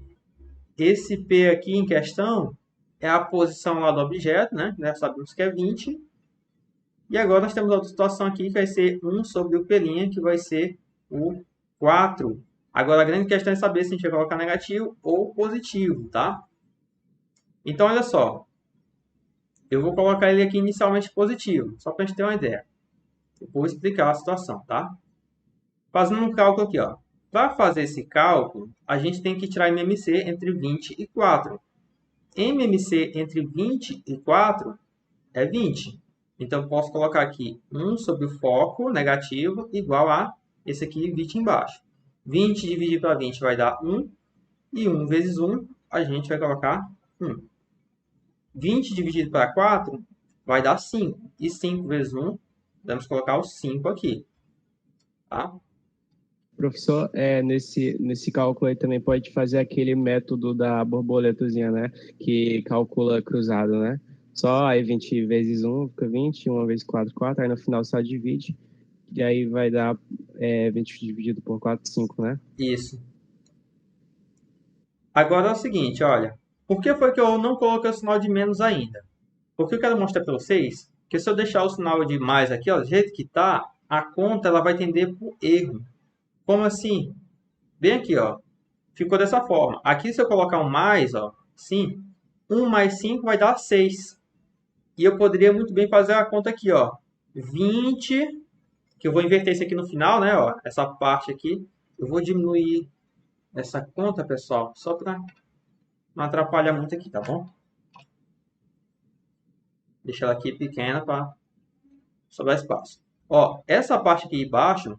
Esse P aqui em questão é a posição lá do objeto, né? Já sabemos que é 20. E agora nós temos outra situação aqui que vai ser 1 sobre o P', que vai ser o 4 Agora, a grande questão é saber se a gente vai colocar negativo ou positivo, tá? Então, olha só. Eu vou colocar ele aqui inicialmente positivo, só para a gente ter uma ideia. Eu vou explicar a situação, tá? Fazendo um cálculo aqui, ó. Para fazer esse cálculo, a gente tem que tirar MMC entre 20 e 4. MMC entre 20 e 4 é 20. Então, eu posso colocar aqui 1 sobre o foco negativo igual a esse aqui, 20 embaixo. 20 dividido para 20 vai dar 1. E 1 vezes 1, a gente vai colocar 1. 20 dividido para 4 vai dar 5. E 5 vezes 1, vamos colocar o 5 aqui. Tá? Professor, nesse cálculo aí também pode fazer aquele método da borboletazinha, né? Que calcula cruzado, né? Só aí 20 vezes 1 fica 20, 1 vezes 4, 4, aí no final só divide, e aí vai dar 20 dividido por 4, 5, né? Isso. Agora é o seguinte, olha. Por que foi que eu não coloquei o sinal de menos ainda? Porque eu quero mostrar para vocês que se eu deixar o sinal de mais aqui, ó, do jeito que está, a conta ela vai tender para o erro. Como assim? Bem aqui, ó. Ficou dessa forma. Aqui, se eu colocar um mais, ó, sim, 1 mais 5 vai dar 6. E eu poderia muito bem fazer a conta aqui, ó. 20, que eu vou inverter isso aqui no final, né, ó. Essa parte aqui. Eu vou diminuir essa conta, pessoal, só para não atrapalhar muito aqui, tá bom? Deixa ela aqui pequena para sobrar espaço. Ó, essa parte aqui embaixo,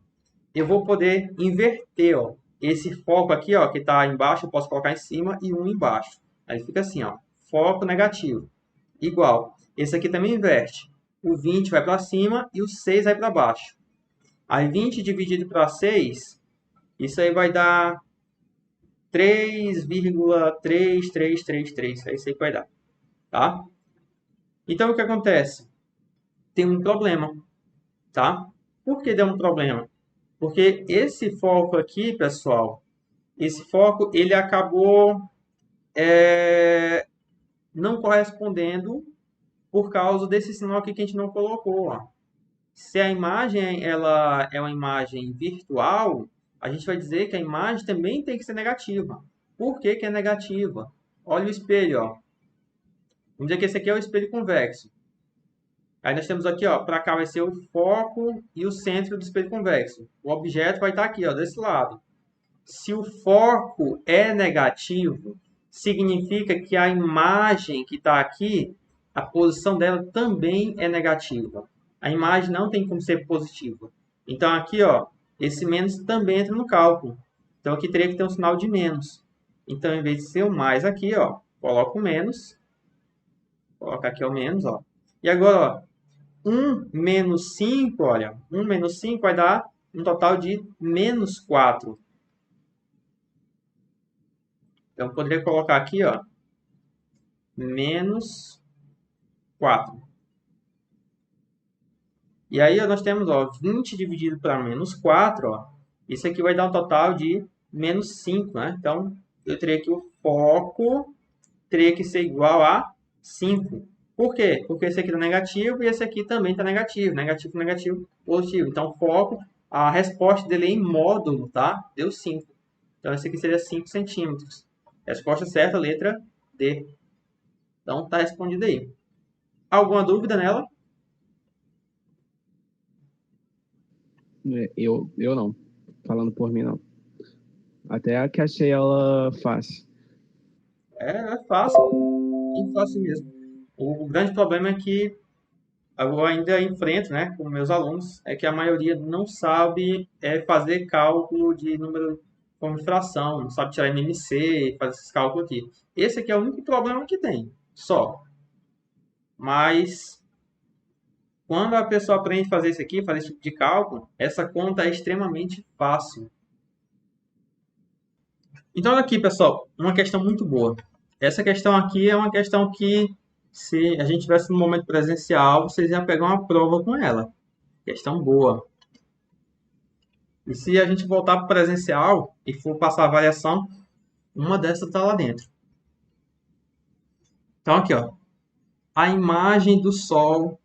eu vou poder inverter, ó. Esse foco aqui, ó, que está embaixo, eu posso colocar em cima e um embaixo. Aí fica assim, ó. Foco negativo. Igual. Esse aqui também inverte. O 20 vai para cima e o 6 vai para baixo. Aí 20 dividido para 6, isso aí vai dar 3,3333. É isso aí que vai dar. Tá? Então, o que acontece? Tem um problema. Tá? Por que deu um problema? Porque esse foco aqui, pessoal, esse foco, ele acabou não correspondendo por causa desse sinal aqui que a gente não colocou. Ó. Se a imagem ela é uma imagem virtual, a gente vai dizer que a imagem também tem que ser negativa. Por que que é negativa? Olha o espelho. Ó. Vamos dizer que esse aqui é o espelho convexo. Aí nós temos aqui, ó, para cá vai ser o foco e o centro do espelho convexo. O objeto vai estar aqui, ó, desse lado. Se o foco é negativo, significa que a imagem que está aqui, a posição dela também é negativa. A imagem não tem como ser positiva. Então aqui, ó, esse menos também entra no cálculo. Então aqui teria que ter um sinal de menos. Então, em vez de ser o mais aqui, ó, coloco o menos. Coloca aqui o menos, ó. E agora, ó, 1 menos 5, olha, 1 menos 5 vai dar um total de menos 4. Então, eu poderia colocar aqui, ó, menos 4. E aí, ó, nós temos, ó, 20 dividido para menos 4, ó, isso aqui vai dar um total de menos 5, né? Então, eu teria que o foco teria que ser igual a 5. Por quê? Porque esse aqui está negativo e esse aqui também está negativo. Negativo, negativo, positivo. Então, foco, a resposta dele é em módulo, tá? Deu 5. Então, esse aqui seria 5 centímetros. Resposta certa, letra D. Então, está respondido aí. Alguma dúvida nela? Eu não. Falando por mim, não. Até que achei ela fácil. É fácil. Bem fácil mesmo. O grande problema é que eu ainda enfrento, né, com meus alunos, é que a maioria não sabe fazer cálculo de número como fração, não sabe tirar MMC, fazer esses cálculos aqui. Esse aqui é o único problema que tem, só. Mas, quando a pessoa aprende a fazer isso aqui, fazer esse tipo de cálculo, essa conta é extremamente fácil. Então, aqui, pessoal, uma questão muito boa. Essa questão aqui é uma questão que, se a gente tivesse no momento presencial, vocês iam pegar uma prova com ela. Questão boa. E se a gente voltar para o presencial e for passar a variação, uma dessas está lá dentro. Então, aqui, ó. A imagem do Sol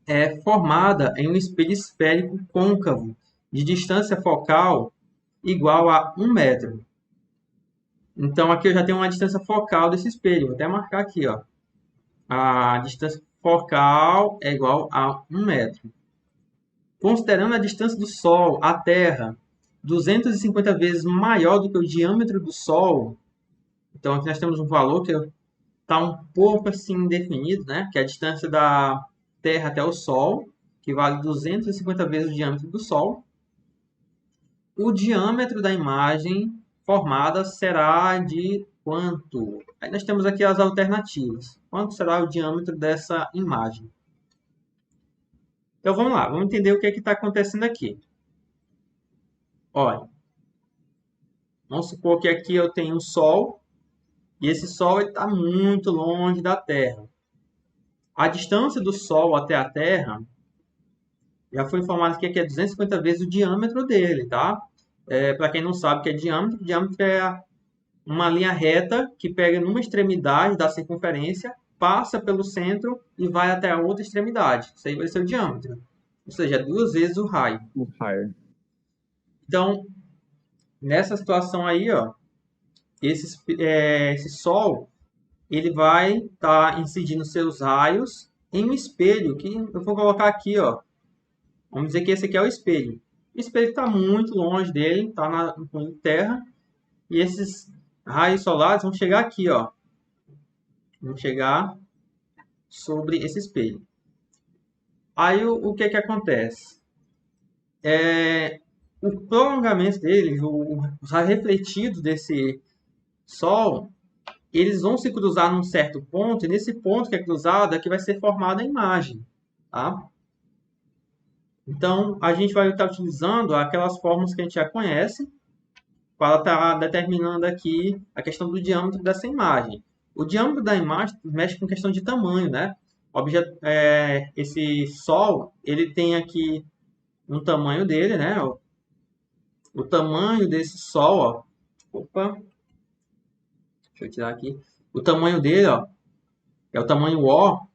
é formada em um espelho esférico côncavo de distância focal igual a 1 metro. Então, aqui eu já tenho uma distância focal desse espelho. Vou até marcar aqui, ó. A distância focal é igual a 1 metro. Considerando a distância do Sol à Terra 250 vezes maior do que o diâmetro do Sol, então aqui nós temos um valor que está um pouco assim indefinido, né? Que é a distância da Terra até o Sol, que vale 250 vezes o diâmetro do Sol. O diâmetro da imagem formada será de quanto? Aí nós temos aqui as alternativas. Quanto será o diâmetro dessa imagem? Então vamos lá, vamos entender o que está acontecendo aqui. Olha, vamos supor que aqui eu tenho um Sol, e esse Sol está muito longe da Terra. A distância do Sol até a Terra, já foi informado aqui que é 250 vezes o diâmetro dele, tá? Para quem não sabe o que é diâmetro é uma linha reta que pega numa extremidade da circunferência, passa pelo centro e vai até a outra extremidade. Isso aí vai ser o diâmetro. Ou seja, é 2 vezes o raio. O raio. Então, nessa situação aí, ó, esse Sol, ele vai estar incidindo seus raios em um espelho, que eu vou colocar aqui, ó. Vamos dizer que esse aqui é o espelho. O espelho está muito longe dele, está na Terra, e esses raios solares vão chegar aqui, ó. Vão chegar sobre esse espelho. Aí o que acontece? O prolongamento dele, os raios refletidos desse Sol, eles vão se cruzar num certo ponto, e nesse ponto que é cruzado é que vai ser formada a imagem, tá? Então, a gente vai estar utilizando aquelas fórmulas que a gente já conhece para estar determinando aqui a questão do diâmetro dessa imagem. O diâmetro da imagem mexe com questão de tamanho, né? Esse Sol, ele tem aqui um tamanho dele, né? O tamanho desse Sol, ó. Opa! Deixa eu tirar aqui. O tamanho dele, ó, é o tamanho O.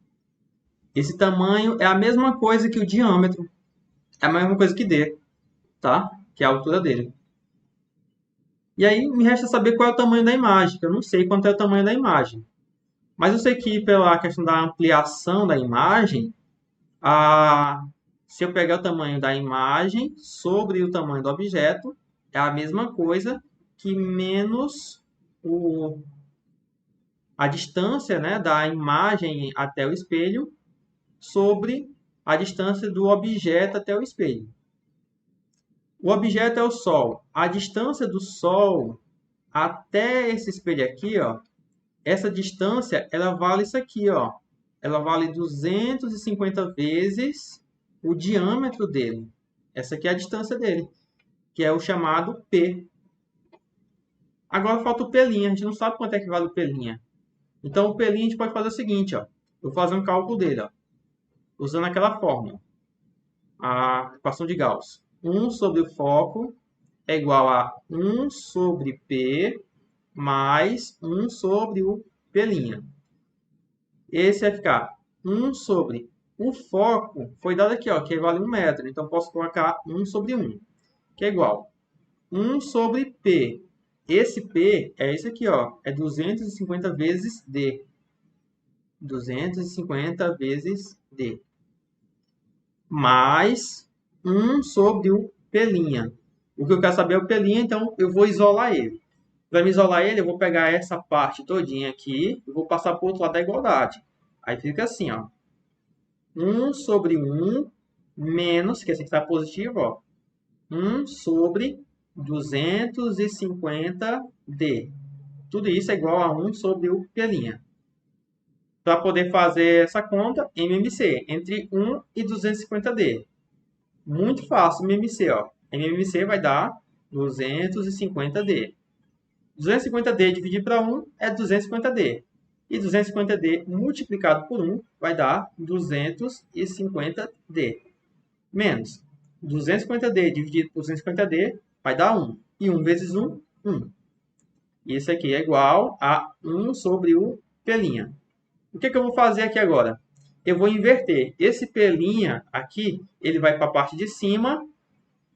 Esse tamanho é a mesma coisa que o diâmetro. É a mesma coisa que D, tá? Que é a altura dele. E aí me resta saber qual é o tamanho da imagem, que eu não sei quanto é o tamanho da imagem. Mas eu sei que pela questão da ampliação da imagem, se eu pegar o tamanho da imagem sobre o tamanho do objeto, é a mesma coisa que menos a distância, né, da imagem até o espelho sobre a distância do objeto até o espelho. O objeto é o Sol. A distância do Sol até esse espelho aqui, ó, essa distância, ela vale isso aqui, ó. Ela vale 250 vezes o diâmetro dele. Essa aqui é a distância dele, que é o chamado P. Agora falta o P'. A gente não sabe quanto é que vale o P'. Então, o P' a gente pode fazer o seguinte, ó. Eu vou fazer um cálculo dele, ó, usando aquela fórmula. A equação de Gauss. 1 sobre o foco é igual a 1 sobre P mais 1 sobre o P'. Esse vai ficar 1 sobre o foco, foi dado aqui, ó, que vale 1 metro. Então, posso colocar 1 sobre 1, que é igual 1 sobre P. Esse P é esse aqui, ó, é 250 vezes D. 250 vezes D. Mais 1 sobre o P'. O que eu quero saber é o P', então eu vou isolar ele. Para me isolar ele, eu vou pegar essa parte todinha aqui e vou passar para o outro lado da igualdade. Aí fica assim, ó. 1 sobre 1 menos, que esse aqui está positivo, ó. 1 sobre 250D. Tudo isso é igual a 1 sobre o P'. Para poder fazer essa conta, MMC, entre 1 e 250D. Muito fácil, MMC, ó. MMC vai dar 250D. 250D dividido para 1 é 250D. E 250D multiplicado por 1 vai dar 250D. Menos 250D dividido por 250D vai dar 1. E 1 vezes 1, 1. Isso aqui é igual a 1 sobre o P'. O que eu vou fazer aqui agora? Eu vou inverter. Esse P' aqui, ele vai para a parte de cima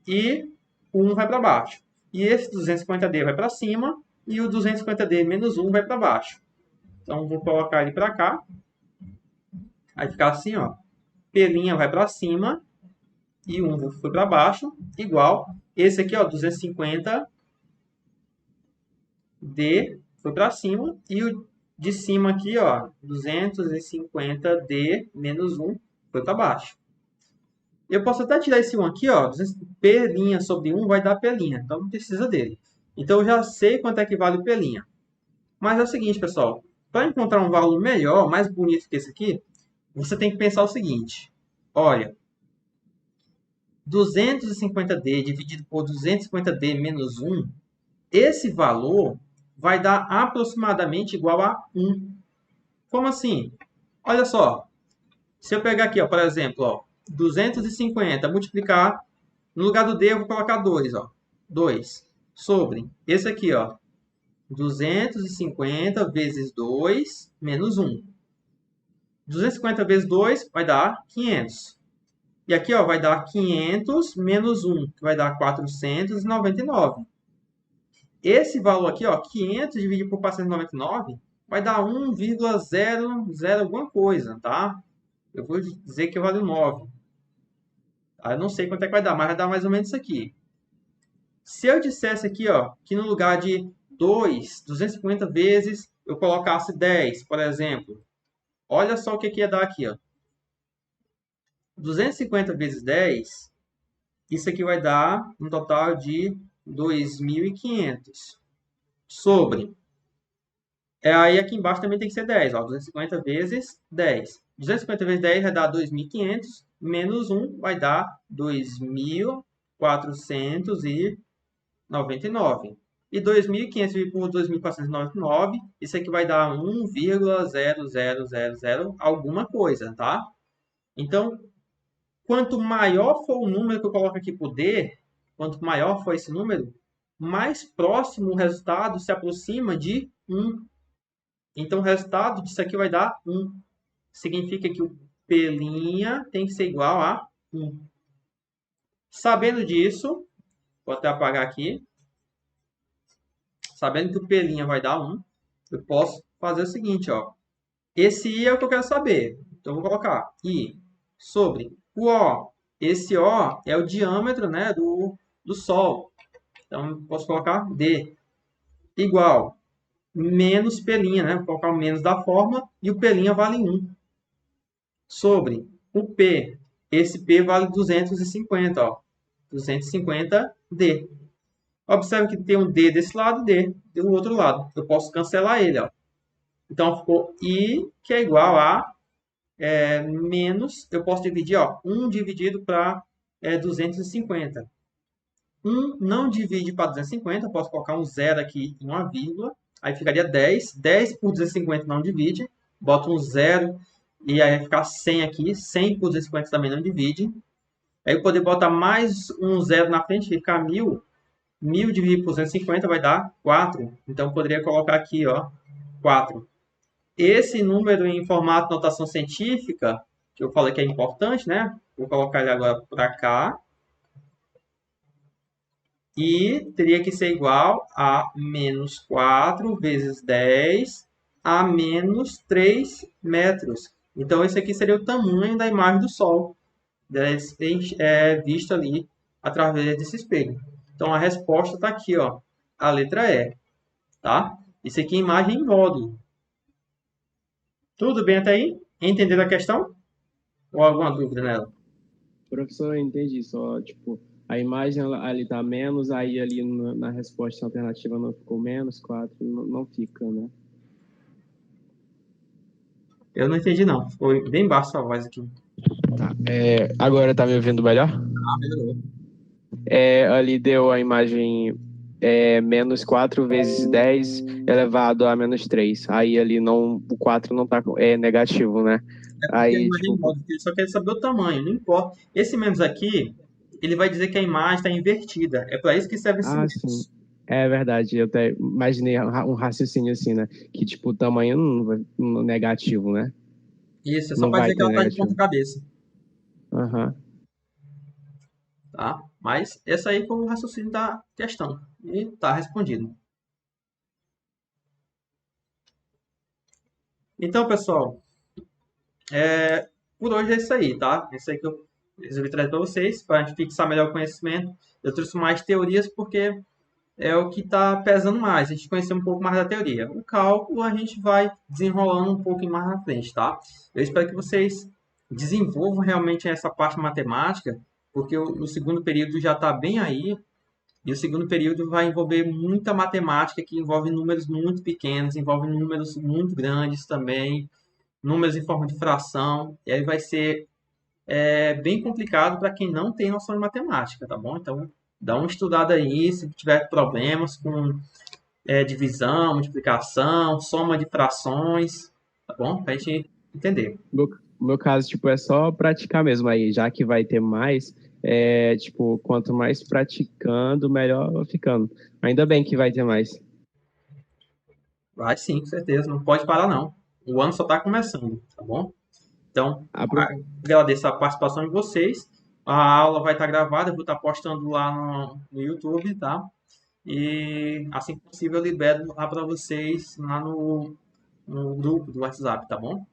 e o 1 vai para baixo. E esse 250D vai para cima e o 250D menos 1 vai para baixo. Então, vou colocar ele para cá. Vai ficar assim, ó. P' vai para cima e 1 foi para baixo, igual. Esse aqui, ó, 250D foi para cima e o de cima aqui, ó, 250D menos 1 foi para baixo. Eu posso até tirar esse 1 aqui, ó, P' sobre 1 vai dar P', então não precisa dele. Então eu já sei quanto é que vale o P'. Mas é o seguinte, pessoal, para encontrar um valor melhor, mais bonito que esse aqui, você tem que pensar o seguinte, olha, 250D dividido por 250D menos 1, esse valor vai dar aproximadamente igual a 1. Como assim? Olha só, se eu pegar aqui, ó, por exemplo, ó, 250 multiplicar, no lugar do D eu vou colocar 2, ó, 2, sobre esse aqui, ó, 250 vezes 2 menos 1. 250 vezes 2 vai dar 500. E aqui, ó, vai dar 500 menos 1, que vai dar 499. Esse valor aqui, ó, 500 dividido por 499, vai dar 1,00 alguma coisa, tá? Eu vou dizer que vale 9. Tá? Eu não sei quanto é que vai dar, mas vai dar mais ou menos isso aqui. Se eu dissesse aqui, ó, que no lugar de 250 vezes, eu colocasse 10, por exemplo. Olha só o que ia dar aqui, ó. 250 vezes 10, isso aqui vai dar um total de 2.500. Sobre. Aí aqui embaixo também tem que ser 10, ó. 250 vezes 10. 250 vezes 10 vai dar 2.500, menos 1 vai dar 2.499. E 2.500 dividido por 2.499, isso aqui vai dar 1,0000 alguma coisa, tá? Então, quanto maior for o número que eu coloco aqui por D, quanto maior for esse número, mais próximo o resultado se aproxima de 1. Então, o resultado disso aqui vai dar 1. Significa que o P' tem que ser igual a 1. Sabendo disso, vou até apagar aqui. Sabendo que o P' vai dar 1, eu posso fazer o seguinte, ó. Esse I é o que eu quero saber. Então, eu vou colocar I sobre o O. Esse O é o diâmetro, né, do Sol. Então, eu posso colocar D igual menos P', né? Vou colocar o menos da forma e o P' vale 1. Sobre o P. Esse P vale 250, ó. 250D. Observe que tem um D desse lado e D do outro lado. Eu posso cancelar ele, ó. Então, ficou I, que é igual a menos, eu posso dividir, ó, 1 dividido para 250. 1 não divide para 250, eu posso colocar um zero aqui e uma vírgula. Aí ficaria 10. 10 por 250 não divide. Boto um zero e aí vai ficar 100 aqui. 100 por 250 também não divide. Aí eu poder botar mais um zero na frente, fica 1.000. 1.000 dividido por 250 vai dar 4. Então, eu poderia colocar aqui, ó, 4. Esse número em formato notação científica, que eu falei que é importante, né? Vou colocar ele agora para cá. E teria que ser igual a menos 4 vezes 10 a menos 3 metros. Então, esse aqui seria o tamanho da imagem do Sol, vista ali através desse espelho. Então, a resposta está aqui, ó, a letra E. Tá? Isso aqui é imagem em módulo. Tudo bem até aí? Entenderam a questão? Ou alguma dúvida nela? Professor, eu entendi. Só, tipo, a imagem ali tá menos, aí ali na resposta alternativa não ficou menos 4, não fica, né? Eu não entendi, não. Ficou bem baixo a voz aqui. Tá. Agora tá me ouvindo melhor? Melhorou. Ali deu a imagem menos 4 vezes 10 elevado a menos 3. Aí ali não, o 4 não tá negativo, né? Aí, tipo... Ele só quer saber o tamanho, não importa. Esse menos aqui, ele vai dizer que a imagem está invertida. É para isso que serve esse menos. Sim. É verdade, eu até imaginei um raciocínio assim, né? Que, tipo, o tamanho não é negativo, né? Isso, é só para dizer que ela está de ponta cabeça. Aham. Tá? Mas esse aí foi o raciocínio da questão. E tá respondido. Então, pessoal, por hoje é isso aí, tá? Isso aí que eu resolvi trazer para vocês, para a gente fixar melhor o conhecimento. Eu trouxe mais teorias porque é o que está pesando mais, a gente conhecer um pouco mais da teoria. O cálculo a gente vai desenrolando um pouco mais na frente, tá? Eu espero que vocês desenvolvam realmente essa parte matemática, porque o segundo período já está bem aí, e o segundo período vai envolver muita matemática, que envolve números muito pequenos, envolve números muito grandes também, números em forma de fração, e aí vai ser bem complicado para quem não tem noção de matemática, tá bom? Então, dá uma estudada aí, se tiver problemas com divisão, multiplicação, soma de frações, tá bom? Para a gente entender. No meu caso, tipo, é só praticar mesmo aí, já que vai ter mais, tipo, quanto mais praticando, melhor vai ficando. Ainda bem que vai ter mais. Vai sim, com certeza, não pode parar não. O ano só está começando, tá bom? Então, Apro- agradeço a participação de vocês. A aula vai estar gravada, eu vou estar postando lá no YouTube, tá? E assim que possível eu libero lá para vocês lá no grupo do WhatsApp, tá bom?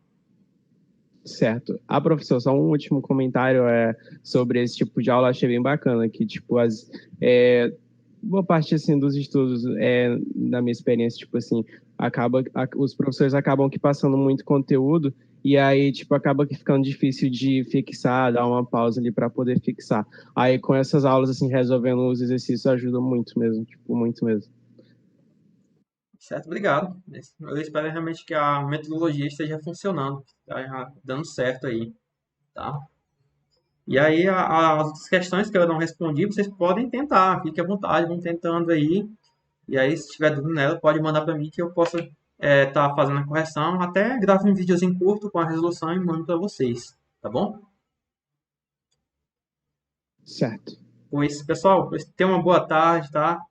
Certo. Professor, só um último comentário sobre esse tipo de aula, achei bem bacana, que, tipo, boa parte, assim, dos estudos, na minha experiência, tipo, assim, os professores acabam que passando muito conteúdo e aí, tipo, acaba que ficando difícil de fixar, dar uma pausa ali para poder fixar. Aí, com essas aulas, assim, resolvendo os exercícios, ajuda muito mesmo, tipo, muito mesmo. Certo, obrigado. Eu espero realmente que a metodologia esteja funcionando, esteja dando certo aí, tá? E aí, as questões que eu não respondi, vocês podem tentar, fique à vontade, vão tentando aí. E aí, se tiver dúvida nela, pode mandar para mim que eu possa estar fazendo a correção. Até gravo um videozinho curto com a resolução e mando para vocês, tá bom? Certo. Pois, pessoal, tenham uma boa tarde, tá?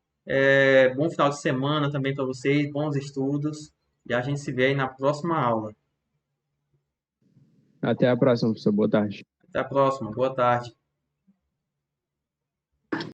Bom final de semana também para vocês, bons estudos. E a gente se vê aí na próxima aula. Até a próxima, professor. Boa tarde. Até a próxima, boa tarde.